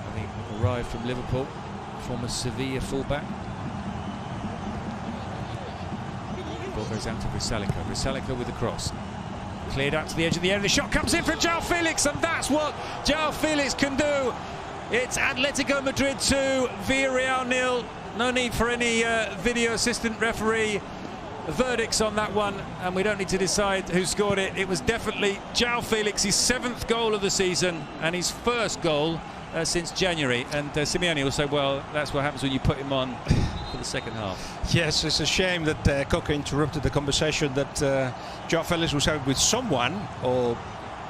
I think arrived from Liverpool, former Sevilla fullback. Ball goes out to Vrisalika. Vrisalika with the cross. Cleared out to the edge of the area. The shot comes in from João Felix, and that's what João Felix can do. It's Atlético Madrid 2, Villarreal 0. No need for any video assistant referee verdicts on that one, and we don't need to decide who scored it. It was definitely João Felix, his 7th goal of the season and his first goal since January. And Simeone will say, well, that's what happens when you put him on for the second half. Yes, it's a shame that Coque interrupted the conversation that João Felix was having with someone, or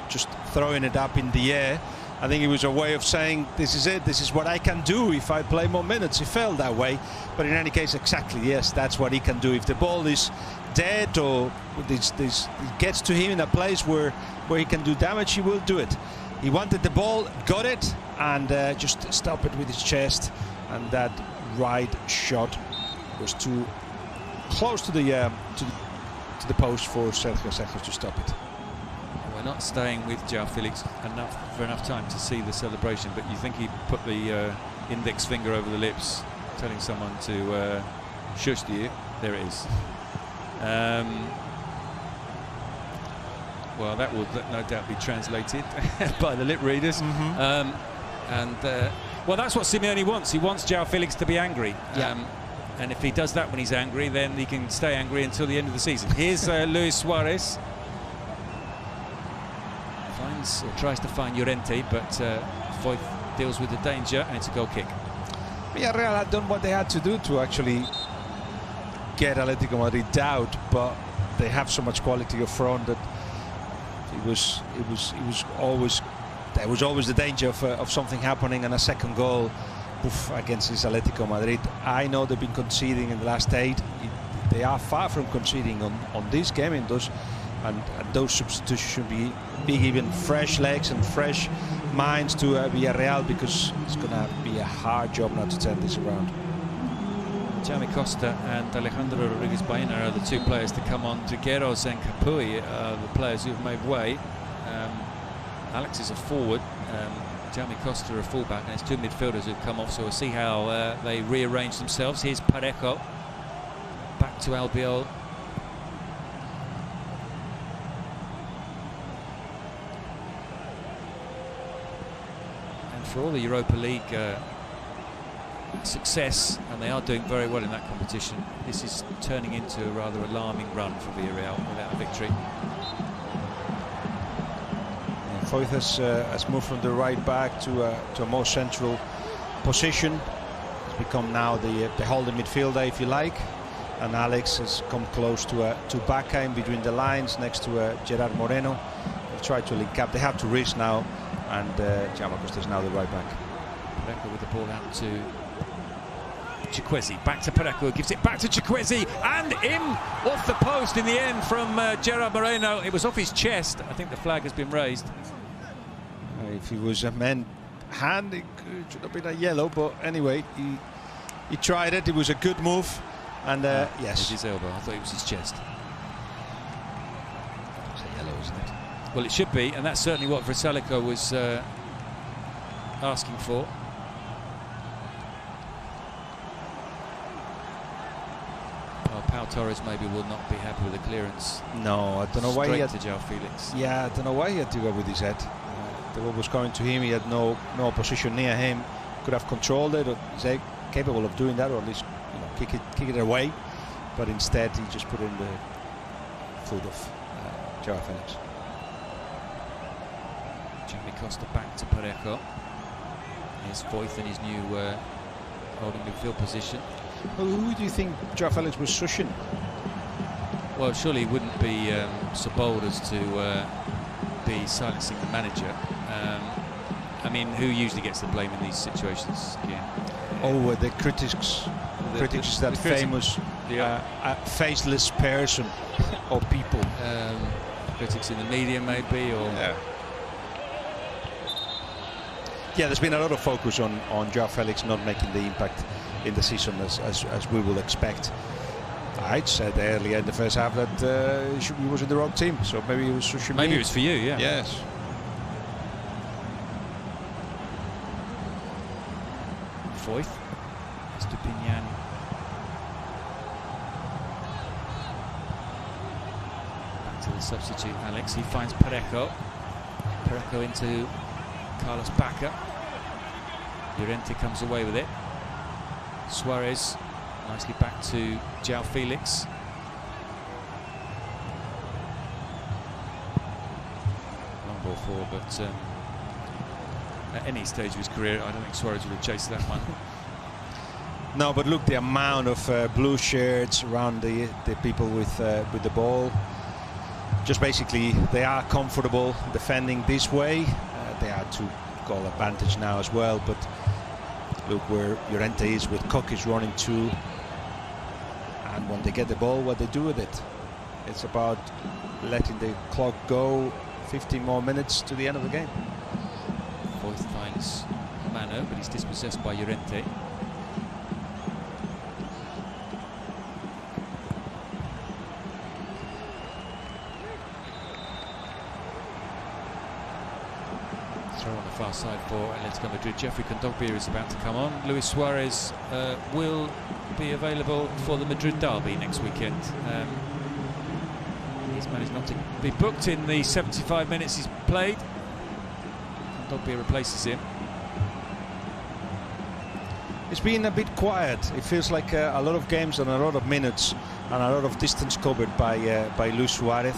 just throwing it up in the air. I think it was a way of saying, this is it, this is what I can do if I play more minutes. It felt that way, but in any case, exactly, yes, that's what he can do. If the ball is dead or it gets to him in a place where he can do damage, he will do it. He wanted the ball, got it, and just stopped it with his chest. And that right shot was too close to the post for Sergio Sergio to stop it. We're not staying with João Felix for enough time to see the celebration, but you think he put the index finger over the lips, telling someone to shush to you. There it is. Well, that will no doubt be translated by the lip readers. Well, that's what Simeone wants. He wants João Felix to be angry. And if he does that when he's angry, then he can stay angry until the end of the season. Here's Luis Suarez. Finds or tries to find Llorente, but Foyth deals with the danger, and it's a goal kick. Villarreal had done what they had to do to actually get Atlético Madrid out, but they have so much quality up front that there was always the danger of something happening, and a second goal against this Atlético Madrid. I know they've been conceding in the last 8. They are far from conceding on this game, and those substitutions should be giving fresh legs and fresh minds to Villarreal, because it's going to be a hard job now to turn this around. Jaime Costa and Alejandro Rodriguez Baena are the 2 players to come on. Trigueros and Capuy are the players who've made way. Alex is a forward, Jaime Costa a fullback, and it's 2 midfielders who've come off, so we'll see how they rearrange themselves. Here's Parejo, back to Albiol. And for all the Europa League success, and they are doing very well in that competition, this is turning into a rather alarming run for Villarreal without a victory. Foyth has moved from the right back to a more central position. He's become now the holding midfielder, if you like, and Alex has come close to Baca in between the lines next to Gerard Moreno. They try to link up. They have to risk now, and Jaime Costa is now the right back. Parejo with the ball out to Chikwueze, back to Parejo, gives it back to Chikwueze, and in off the post in the end from Gerard Moreno. It was off his chest. I think the flag has been raised. If he was a man hand, it should have been a yellow, but anyway, he tried it. It was a good move, and yes, it was his elbow. I thought it was his chest. It's a yellow, isn't it? Well, it should be, and that's certainly what Vrsaljko was asking for. Well, Pau Torres maybe will not be happy with the clearance. No, I don't know why he had to João Felix. Yeah, I don't know why he had to go with his head. The ball was coming to him. He had no opposition near him. Could have controlled it, or is capable of doing that, or at least kick it away. But instead, he just put it in the foot of João Felix. Jaime Costa back to Parejo. Here's Foyth in his new holding midfield position. Well, who do you think João Felix was shushing? Well, surely he wouldn't be so bold as to be silencing the manager. I mean, who usually gets the blame in these situations? Yeah. Oh, the critics. That famous faceless person or people. Critics in the media, maybe, or. Yeah, there's been a lot of focus on João Felix not making the impact in the season as we will expect. I said earlier in the first half that he was in the wrong team, so maybe it was. Maybe it was for you, yeah. Yes. Foyth, Estupinian. Back to the substitute, Alex. He finds Parejo. Parejo into Carlos Baca. Llorente comes away with it. Suarez nicely back to João Felix. Long ball forward, but at any stage of his career, I don't think Suarez would have chased that one. No, but look, the amount of blue shirts around the people with the ball. Just basically, they are comfortable defending this way. They are to goal advantage now as well, but look where Llorente is with Coquis running too. And when they get the ball, what they do with it. It's about letting the clock go 15 more minutes to the end of the game. Foyth finds Mano, but he's dispossessed by Llorente. Throw on the far side for Atlético Madrid. Jeffrey Kondogbia is about to come on. Luis Suarez will be available for the Madrid derby next weekend. He's managed not to be booked in the 75 minutes he's played. Dogbia replaces him. It's been a bit quiet. It feels like a lot of games and a lot of minutes and a lot of distance covered by Luis Suarez.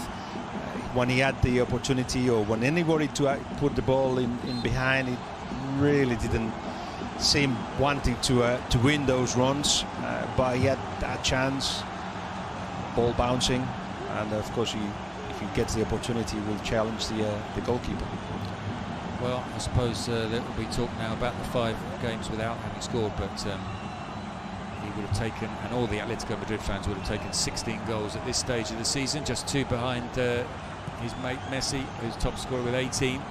When he had the opportunity, or when anybody to put the ball in behind, it really didn't seem wanting to win those runs. But he had that chance, ball bouncing, and of course, if he gets the opportunity, he will challenge the goalkeeper. Well, I suppose there will be talk now about the 5 games without having scored, but he would have taken, and all the Atletico Madrid fans would have taken 16 goals at this stage of the season, just 2 behind his mate Messi, who's top scorer with 18.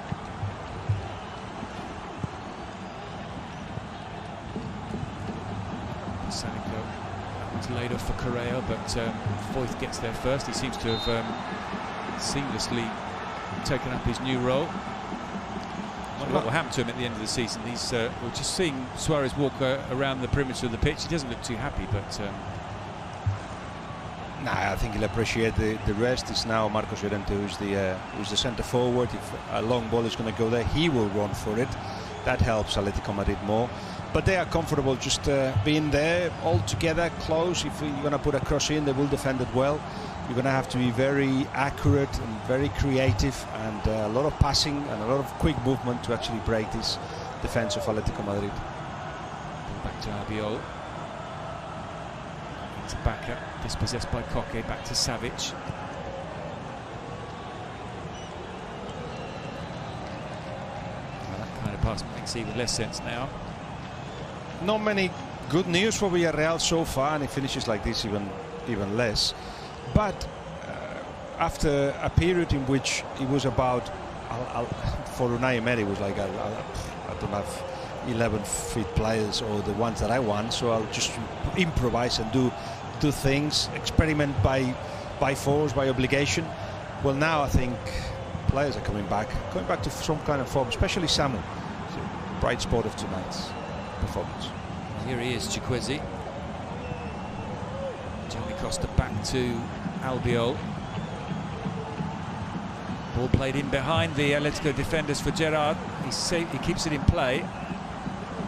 Sanico was laid off for Correa, but Foyth gets there first. He seems to have seamlessly taken up his new role. What will happen to him at the end of the season? We're just seeing Suarez walk around the perimeter of the pitch. He doesn't look too happy, but I think he'll appreciate the rest. It's now Marcos Llorente who's the centre forward. If a long ball is going to go there, he will run for it. That helps Atlético Madrid more. But they are comfortable just being there all together, close. If you're going to put a cross in, they will defend it well. You're going to have to be very accurate and very creative, and a lot of passing and a lot of quick movement to actually break this defence of Atlético Madrid. Back to Albiol. It's back up, dispossessed by Koke. Back to Savic. Well, that kind of pass makes even less sense now. Not many good news for Villarreal so far, and it finishes like this even less. But after a period in which it was about, for Unai Emery, it was like, I don't have 11 fit players or the ones that I want, so I'll just improvise and do things, experiment by force, by obligation. Well, now I think players are coming back to some kind of form, especially Samu. It's a bright spot of tonight's performance. Here he is, Chikwueze. Johnny Costa back to Albiol. Ball played in behind the Atletico defenders for Gerard. He keeps it in play.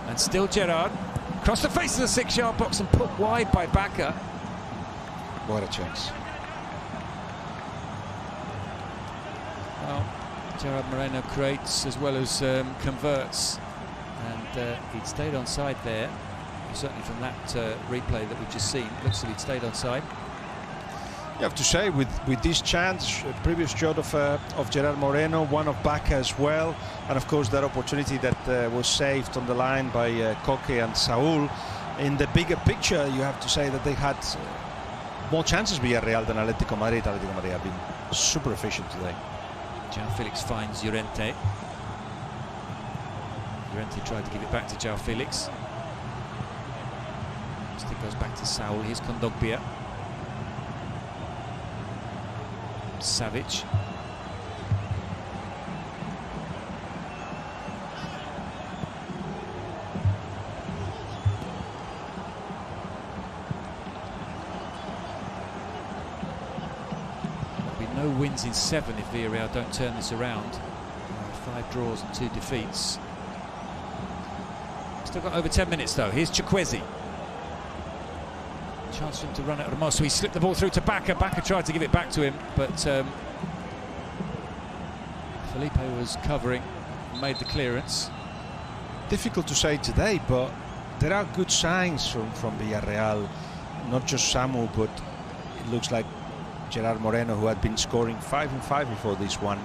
And still Gerard. Across the face of the 6-yard box and put wide by Baca. What a chance. Well, Gerard Moreno creates as well as converts. And he'd stayed onside there. Certainly from that replay that we've just seen, looks like he'd stayed onside. You have to say, with this chance, previous shot of Gerard Moreno, one of Baca as well, and of course that opportunity that was saved on the line by Koke and Saúl. In the bigger picture, you have to say that they had more chances Villarreal than Atlético Madrid. Atlético Madrid have been super efficient today. João Felix finds Llorente. Llorente tried to give it back to João Felix. Still goes back to Saúl. Here's Kondogbia. Savic. There'll be no wins in 7 if Villarreal don't turn this around. 5 draws and 2 defeats. Still got over 10 minutes though. Here's Chikwueze. Chance for him to run at Hermoso. He slipped the ball through to Baca. Baca tried to give it back to him, but Felipe was covering and made the clearance. Difficult to say today, but there are good signs from Villarreal. Not just Samu, but it looks like Gerard Moreno, who had been scoring 5 and 5 before this one.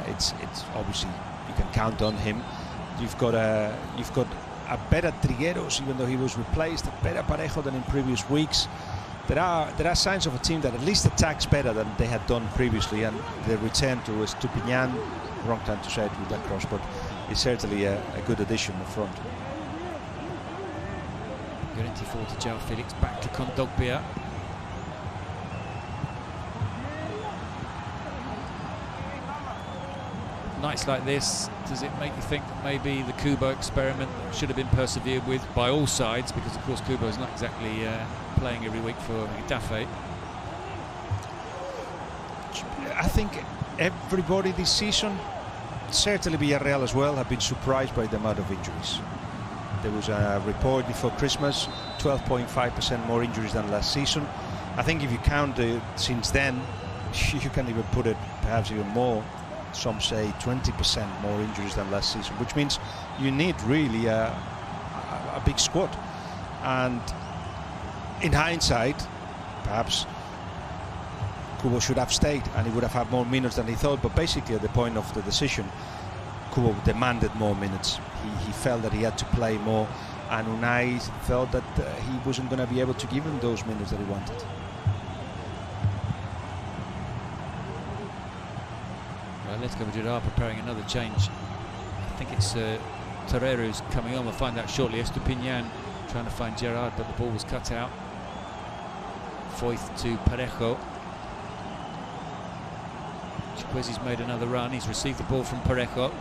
It's obviously you can count on him. You've got a better Trigueros, even though he was replaced, a better Parejo than in previous weeks. There are signs of a team that at least attacks better than they had done previously, and the return to Estupiñán, wrong time to say it with that cross, but it's certainly a good addition up front. Llorente forward to João Felix, back to Kondogbia. Nights like this, does it make you think that maybe the Kubo experiment should have been persevered with by all sides, because of course Kubo is not exactly playing every week for Getafe? I think everybody this season, certainly Villarreal as well, have been surprised by the amount of injuries. There was a report before Christmas, 12.5% more injuries than last season. I think if you count since then, you can even put it perhaps even more. Some say 20% more injuries than last season, which means you need really a big squad. And in hindsight, perhaps Kubo should have stayed and he would have had more minutes than he thought. But basically at the point of the decision, Kubo demanded more minutes. He felt that he had to play more, and Unai felt that he wasn't going to be able to give him those minutes that he wanted. Atletico Madrid are preparing another change. I think it's Torreira who's coming on. We'll find out shortly. Estupinian trying to find Gerard, but the ball was cut out. Foyth to Parejo. Chiquezi's made another run. He's received the ball from Parejo.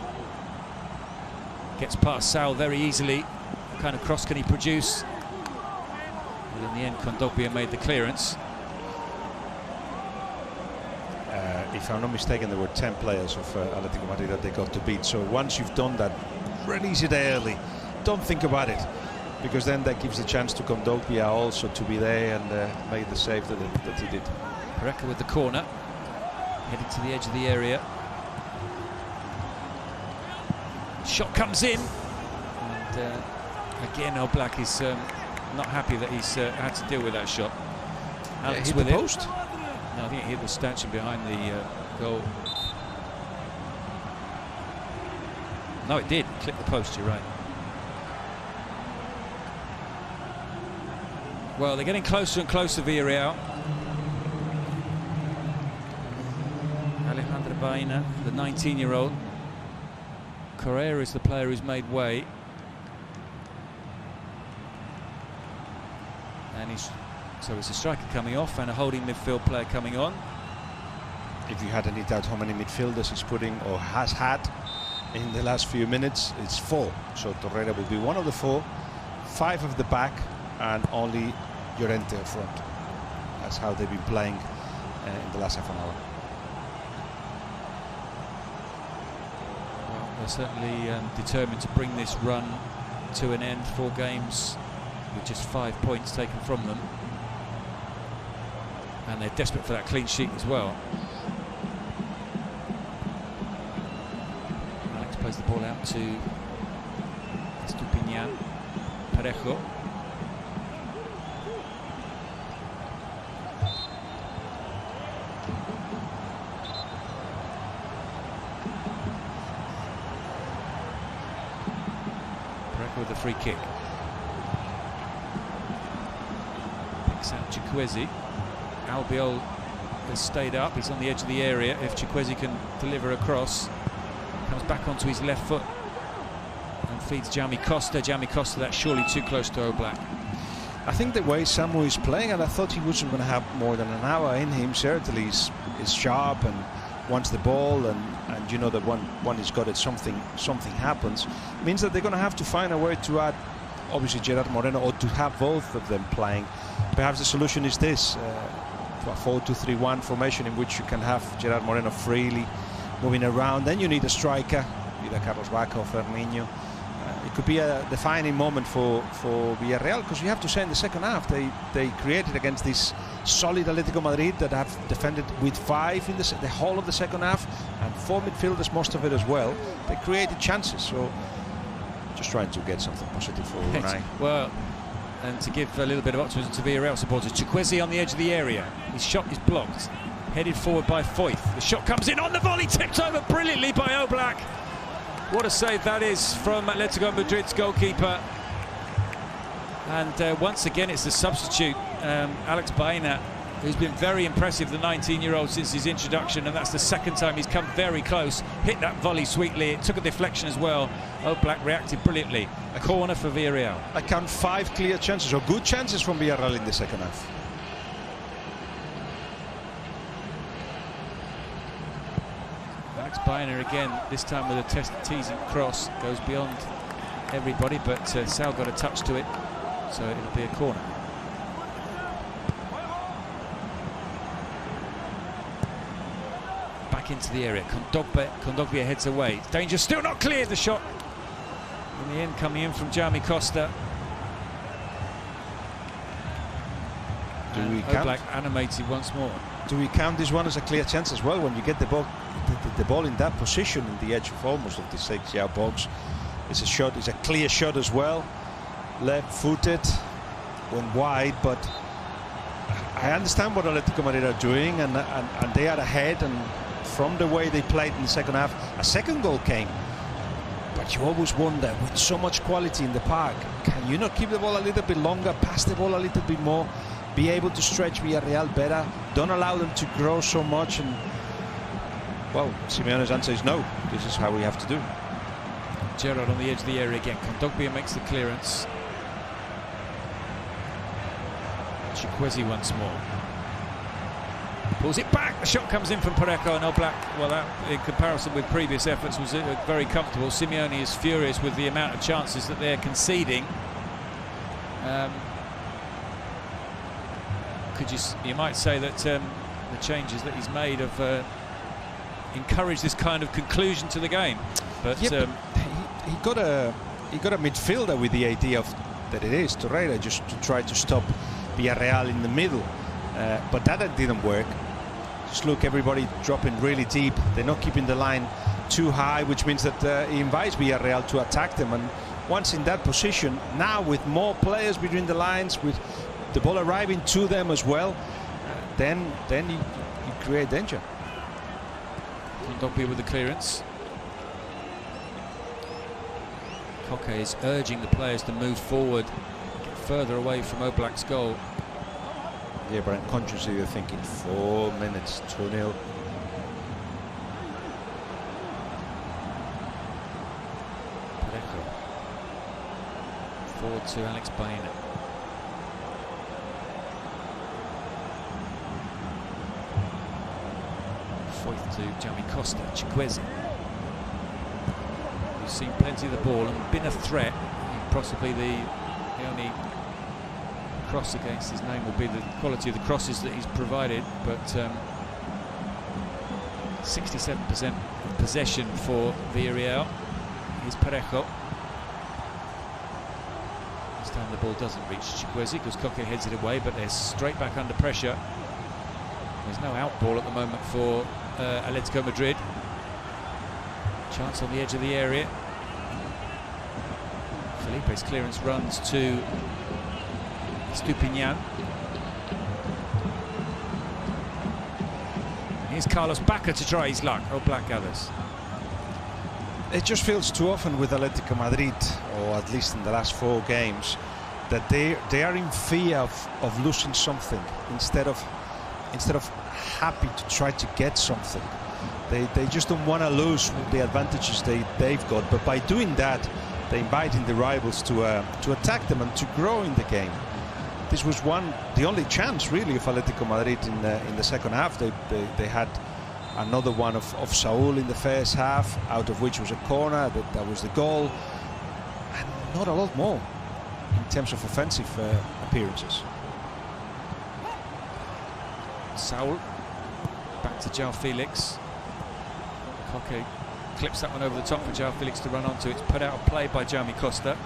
Gets past Sal very easily. What kind of cross can he produce? But in the end, Kondogbia made the clearance. If I'm not mistaken, there were 10 players of Atlético Madrid that they got to beat. So once you've done that, release it early. Don't think about it, because then that gives a chance to Kondogbia also to be there and make the save that he did. Parejo with the corner, heading to the edge of the area. Shot comes in, and again Oblak is not happy that he's had to deal with that shot. Alex hit with the it. post. No, I think it hit the stanchion behind the goal. No, it did. Clip the post, you're right. Well, they're getting closer and closer, Villarreal. Alejandro Baena, the 19-year-old. Correa is the player who's made way. And so it's a striker coming off and a holding midfield player coming on. If you had any doubt how many midfielders he's putting or has had in the last few minutes, it's 4. So Torreira will be one of the 4, 5 of the back, and only Llorente up front. That's how they've been playing in the last half an hour. Well, they're certainly determined to bring this run to an end. 4 games with just 5 points taken from them. And they're desperate for that clean sheet as well. Alex plays the ball out to Estupinian. Parejo. Parejo with the free kick. Picks out Chiquezi. Albiol has stayed up, he's on the edge of the area. If Chiquezi can deliver a cross, comes back onto his left foot and feeds Jaume Costa. Jaume Costa, that's surely too close to Oblak. I think the way Samu is playing, and I thought he wasn't going to have more than an hour in him, certainly is sharp and wants the ball, and you know that when he's got it, something happens. Means that they're going to have to find a way to add, obviously, Gerard Moreno, or to have both of them playing. Perhaps the solution is this. A 4-2-3-1 formation in which you can have Gerard Moreno freely moving around. Then you need a striker, either Carlos Vaca or Ferminho. It could be a defining moment for Villarreal, because you have to say in the second half they created against this solid Atlético Madrid that have defended with 5 in the whole of the second half, and 4 midfielders, most of it as well. They created chances, so just trying to get something positive for Unai. Well, and to give a little bit of optimism to Villarreal supporters, Chiquezi on the edge of the area. His shot is blocked, headed forward by Foyth. The shot comes in on the volley, tipped over brilliantly by Oblak. What a save that is from Atletico Madrid's goalkeeper. And once again, it's the substitute, Alex Baena, who's been very impressive, the 19-year-old, since his introduction, and that's the second time he's come very close. Hit that volley sweetly, it took a deflection as well. Oblak reacted brilliantly. A corner for Villarreal. I count 5 clear chances, or good chances, from Villarreal in the second half. Alex Baena again, this time with a teasing cross, goes beyond everybody, but Sal got a touch to it, so it'll be a corner. back into the area. Kondogbia heads away. Danger still not cleared. The shot in the end coming in from Jaume Costa. Do we count? Oblak animated once more. Do we count this one as a clear chance as well? When you get the ball in that position, in the edge of almost of the 6-yard box, it's a shot. It's a clear shot as well. Left-footed, went wide, but I understand what Atlético Madrid are doing, and they are ahead. And from the way they played in the second half, a second goal came. But you always wonder, with so much quality in the park, can you not keep the ball a little bit longer, pass the ball a little bit more? Be able to stretch Villarreal better. Don't allow them to grow so much. And well, Simeone's answer is no. This is how we have to do. Gerrard on the edge of the area again. Kondogbia makes the clearance. Chikwueze once more. Pulls it back. The shot comes in from Parejo, and Oblak, well, that in comparison with previous efforts was very comfortable. Simeone is furious with the amount of chances that they're conceding. You might say that the changes that he's made have encouraged this kind of conclusion to the game. But, yeah, but he got a midfielder with the idea of that it is Torreira, just to try to stop Villarreal in the middle, but that didn't work. Just look, everybody dropping really deep. They're not keeping the line too high, which means that he invites Villarreal to attack them. And once in that position, now with more players between the lines, with the ball arriving to them as well, then you create danger. Kondogbia with the clearance. Koke is urging the players to move forward, get further away from Oblak's goal. Yeah, but unconsciously you're thinking 4 minutes, 2-0. Parejo. Forward to Alex Baena. Foyth to Jaume Costa. Chikwueze, who's seen plenty of the ball and been a threat. Possibly the only cross against his name will be the quality of the crosses that he's provided, but 67% possession for Villarreal. Here's Parejo. This time the ball doesn't reach Chikwueze because Koke heads it away, but they're straight back under pressure. There's no out ball at the moment for Atlético Madrid. Chance on the edge of the area. Felipe's clearance runs to Stupinian. Here's Carlos Bacca to try his luck. Oblak gathers. It just feels too often with Atlético Madrid, or at least in the last 4 games, that they are in fear of losing something instead of happy to try to get something. They just don't want to lose the advantages they've got, but by doing that, they're inviting the rivals to attack them and to grow in the game. This was the only chance really of Atlético Madrid in the second half. They had another one of Saúl in the first half, out of which was a corner. That was the goal, and not a lot more in terms of offensive appearances. Saúl back to João Felix. Koke clips that one over the top for João Felix to run onto. It's put out of play by Jaume Costa.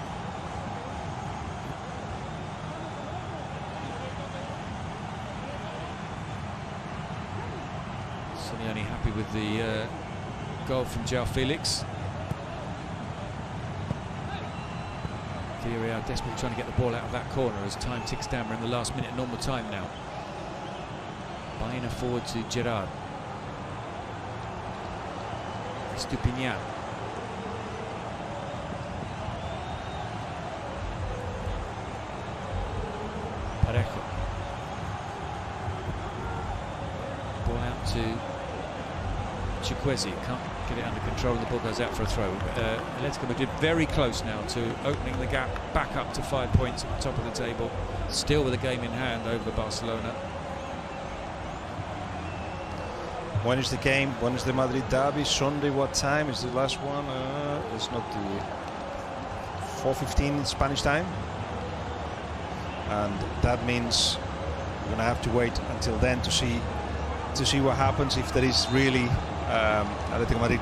Simeone happy with the goal from João Felix. Villarreal desperately trying to get the ball out of that corner as time ticks down. We're in the last minute normal time now. Baena forward to Gerrard. Stupinian. Parejo. Ball out to Chikwueze. Can't get it under control, and the ball goes out for a throw. Atlético Madrid very close now to opening the gap back up to 5 points at the top of the table. Still with a game in hand over Barcelona. When is the game? When is the Madrid derby? Sunday. What time is the last one? It's not the 4:15 Spanish time, and that means we're gonna have to wait until then to see what happens, if there is really Atlético Madrid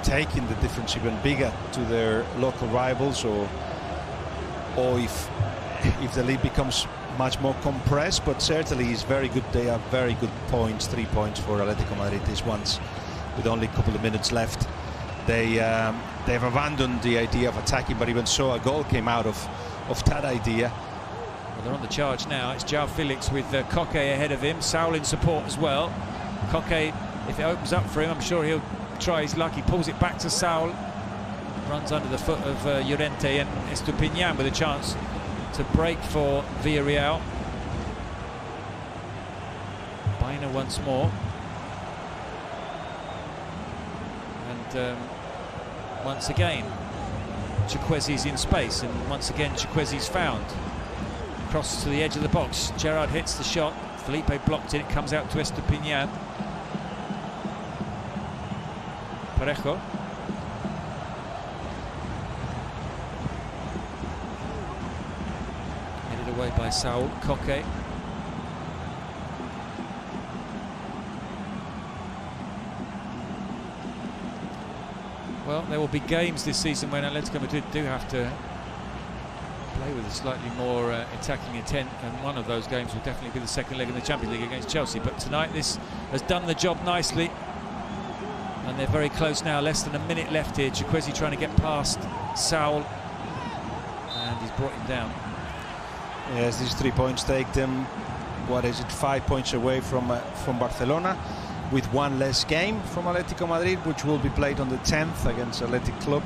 taking the difference even bigger to their local rivals, or if the league becomes much more compressed. But certainly it's very good. They are very good points, 3 points for Atlético Madrid these ones, with only a couple of minutes left. They've abandoned the idea of attacking, but even so, a goal came out of that idea. Well, they're on the charge now. It's João Felix with Koke ahead of him. Saul in support as well. Koke, if it opens up for him, I'm sure he'll try his luck. He pulls it back to Saul. Runs under the foot of Llorente, and Estupiñán with a chance to break for Villarreal. Baena once more. And once again, Chukwuezi's in space, and once again Chukwuezi's found. Crosses to the edge of the box. Gerrard hits the shot. Felipe blocked it. It comes out to Estupiñán. Parejo. Headed away by Saul. Koke. Well, there will be games this season when Atlético Madrid do have to play with a slightly more attacking intent, and one of those games will definitely be the second leg in the Champions League against Chelsea. But tonight this has done the job nicely, and they're very close now. Less than a minute left here. Chukwueze trying to get past Saul, and he's brought him down. Yes, these 3 points take them, what is it, 5 points away from Barcelona, with one less game from Atlético Madrid, which will be played on the 10th against Athletic Club,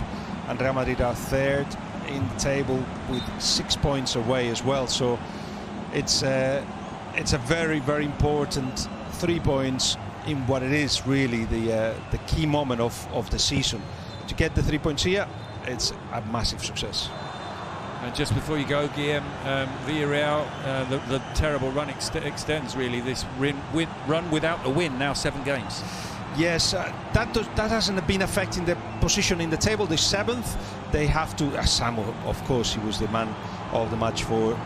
and Real Madrid are third in the table with 6 points away as well. So it's a very, very important 3 points in what it is really the key moment of the season. To get the 3 points here, it's a massive success. And just before you go, Guillem, Villarreal, the terrible run extends really. This run without a win, now 7 games. Yes, that hasn't been affecting the position in the table. The 7th, they have to. Samu, of course, he was the man of the match for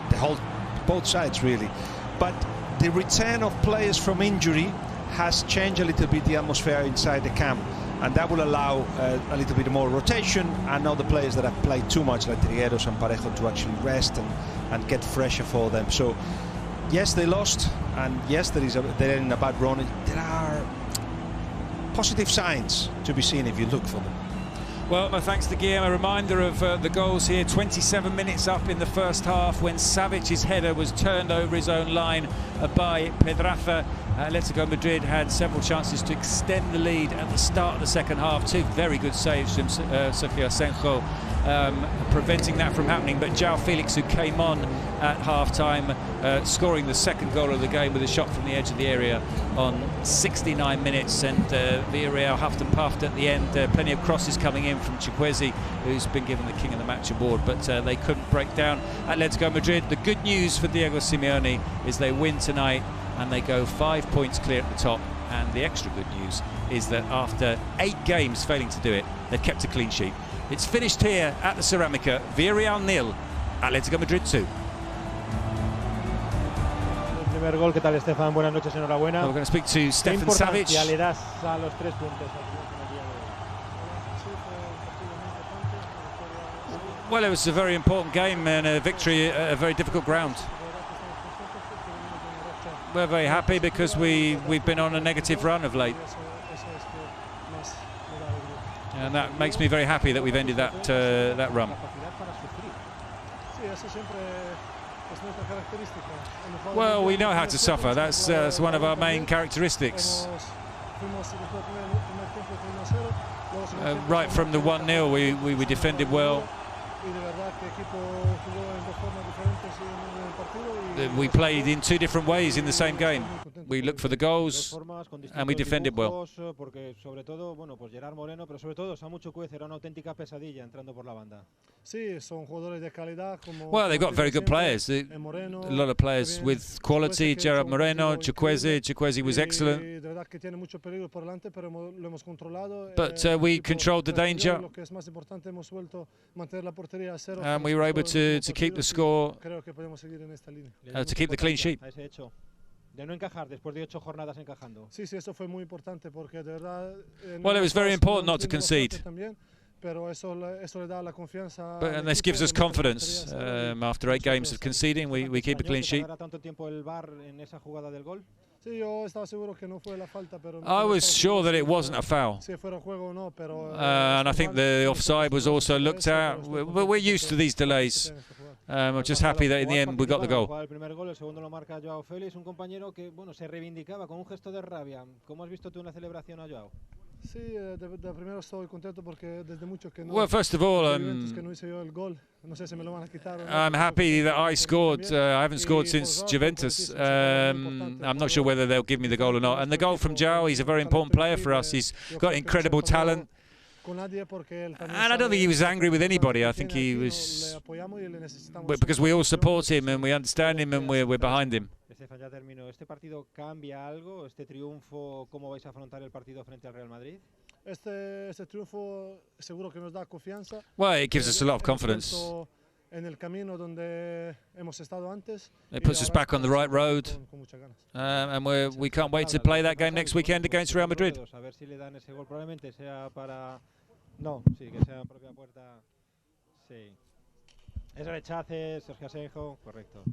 both sides really. But the return of players from injury has changed a little bit the atmosphere inside the camp, and that will allow a little bit more rotation, and now the players that have played too much, like Trigueros and Parejo, to actually rest and get fresher for them. So yes, they lost, and yes, they're in a bad run. There are positive signs to be seen if you look for them. Well, no thanks to Guillem. A reminder of the goals here. 27 minutes up in the first half when Savic's header was turned over his own line by Pedraza. Atlético Madrid had several chances to extend the lead at the start of the second half. 2 very good saves from Sergio Asenjo, preventing that from happening. But João Felix, who came on at half-time, scoring the second goal of the game with a shot from the edge of the area on 69 minutes. And Villarreal huffed and puffed at the end. Plenty of crosses coming in from Chukwueze, who's been given the King of the Match award, but they couldn't break down Atlético Madrid. The good news for Diego Simeone is they win tonight, and they go 5 points clear at the top. And the extra good news is that after 8 games failing to do it, they've kept a clean sheet. It's finished here at the Ceramica. Villarreal 0, Atlético Madrid 2. El primer gol, ¿qué tal, Stefan? Buenas noches, enhorabuena. We're going to speak to Stefan Savic. ¿Qué le das a los 3 puntos? Well, it was a very important game and a victory at a very difficult ground. We're very happy because we've been on a negative run of late, and that makes me very happy that we've ended that run. Well, we know how to suffer. That's one of our main characteristics. Right from the 1-0, we defended well. We played in 2 different ways in the same game. We looked for the goals and we defended well. Well, they've got very good players. A lot of players with quality. Gerard Moreno, Chukwueze was excellent. But we controlled the danger, and we were able to keep the score, to keep the clean sheet. de no encajar después de 8 jornadas encajando. Sí, eso fue muy importante porque de verdad. Well, it was very important not to concede. Pero eso le da la confianza. And this gives us confidence. After 8 games of conceding, we keep a clean sheet. ¿Tanto tiempo el VAR en esa jugada del gol? Sí, yo estaba seguro que no fue la falta, pero I was sure that it wasn't a foul. Si fuera juego o no, pero. And I think the offside was also looked at. But we're used to these delays. I'm just happy that in the end we got the goal. El primer gol, el segundo lo marca Joao Félix, un compañero que bueno se reivindicaba con un gesto de rabia. ¿Cómo has visto tú en la celebración a Joao? Sí, de primero estoy contento porque desde mucho que no. Well, first of all, que no hice yo el gol. No sé si me lo van a quitar. I'm happy that I scored. I haven't scored since Juventus. I'm not sure whether they'll give me the goal or not. And the goal from Joao, he's a very important player for us. He's got incredible talent. And I don't think he was angry with anybody. I think he was because we all support him and we understand him and we're behind him. Estefan, ya termino. ¿Este partido cambia algo? ¿Este triunfo, cómo vais a afrontar el partido frente al Real Madrid? Este triunfo seguro que nos da confianza. Well, it gives us a lot of confidence. En el camino donde hemos estado antes. It puts us back on the right road. And we can't wait to play that game next weekend against Real Madrid. A ver si le dan ese gol, probablemente sea para. No, sí, que sea en propia puerta. Sí. Es rechace, Sergio Asenjo, correcto.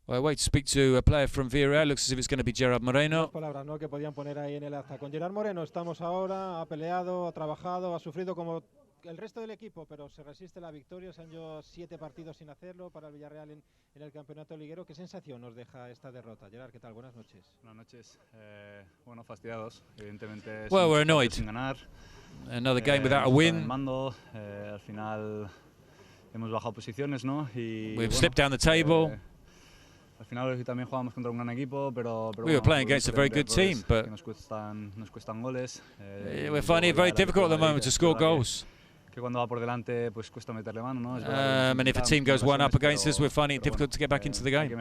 Well, I wait to speak to a player from Villarreal. Looks as if it's going to be Gerard Moreno. Las palabras, ¿no?, que podían poner ahí en el acta. Con Gerard Moreno estamos ahora, ha peleado, ha trabajado, ha sufrido como el resto del equipo, pero se resiste la victoria. Se han llevado 7 partidos sin hacerlo para el Villarreal en el campeonato liguero. ¿Qué sensación nos deja esta derrota? Gerard, ¿qué tal? Buenas noches. Buenas noches. Bueno, fastidiados, evidentemente. Well, we're annoyed. Sin ganar. Another game without a win. Mando, al final hemos bajado posiciones, ¿no? Y we've slipped down the table. Al final hoy también jugamos contra un gran equipo, pero we were playing against a very good team, but nos cuestan goles. We're finding it very difficult at the moment to score goals. Que cuando va por delante, pues cuesta meterle mano, ¿no? And if a team goes one up against us, we're finding it difficult to get back into the game.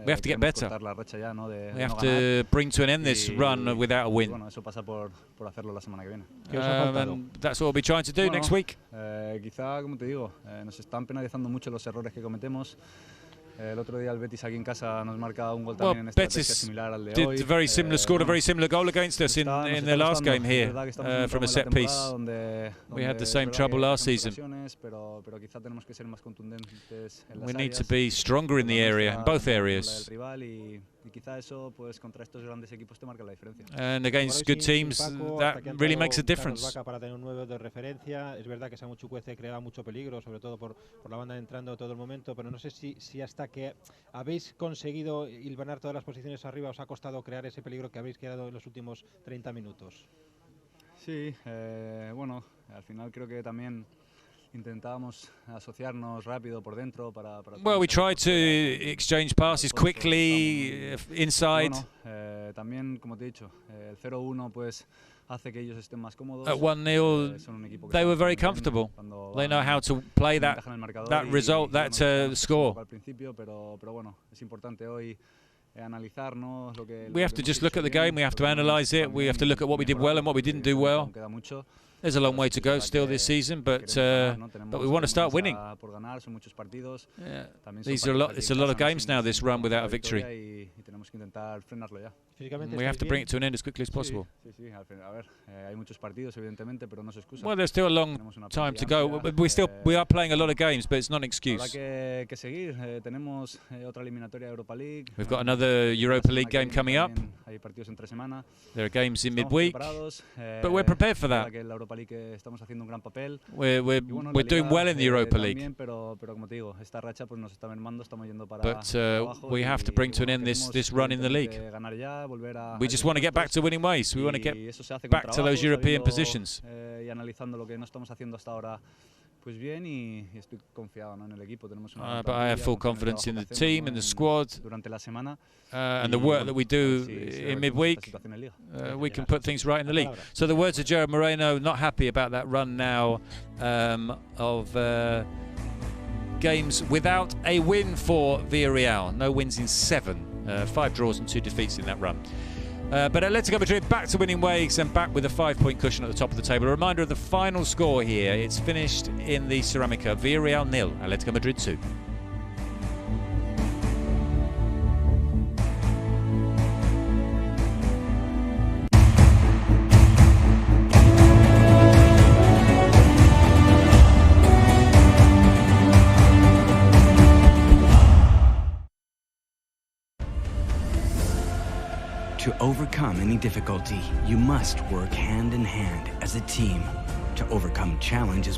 We have to get better. We have to bring to an end this run without a win. Bueno, eso pasa por hacerlo la semana que viene. And that's what we'll be trying to do next week. Quizá, como te digo, nos están penalizando mucho los errores que cometemos. El otro día el Betis aquí en casa nos marca un gol también en estrategia similar al de hoy. Scored a very similar goal against us in their last game here from a set piece. We had the same trouble last season. We need to be stronger in the area, in both areas. And against good teams, that really makes a difference. Para tener un 9 de referencia, es verdad que Samu Chukwueze crea mucho peligro, sobre todo por la banda entrando todo el momento, pero no sé si hasta que habéis conseguido hilvanar todas las posiciones arriba os ha costado crear ese peligro que habéis creado en los últimos 30 minutos. Sí, bueno, al final creo que también intentábamos asociarnos rápido por dentro para well, we tried to exchange passes quickly inside. Bueno, también, como te he dicho, el 0-1 pues hace que ellos estén más cómodos. At 1-0, they were very comfortable. They know how to play that result, that score. Al principio, pero bueno, es importante hoy analizar, ¿no? We have to just look at the game. We have to analyze it. We have to look at what we did well and what we didn't do well. There's a long way to go still this season, but we want to start winning. Yeah. It's a lot of games now, this run without a victory. We have to bring it to an end as quickly as possible. Well, there's still a long time to go. We are playing a lot of games, but it's not an excuse. We've got another Europa League game coming up. There are games in midweek, but we're prepared for that. We're doing well in the Europa League. But we have to bring to an end this run in the league. We just want to get back to winning ways. We want to get back to those European positions. But I have full confidence in the team and the squad and the work that we do in midweek. We can put things right in the league. So the words of Gerard Moreno, not happy about that run now of games without a win for Villarreal. No wins in 7, 5 draws and 2 defeats in that run. But Atlético Madrid back to winning ways and back with a 5-point cushion at the top of the table. A reminder of the final score here. It's finished in the Ceramica. Villarreal 0, Atlético Madrid 2. overcome any difficulty, you must work hand in hand as a team to overcome challenges.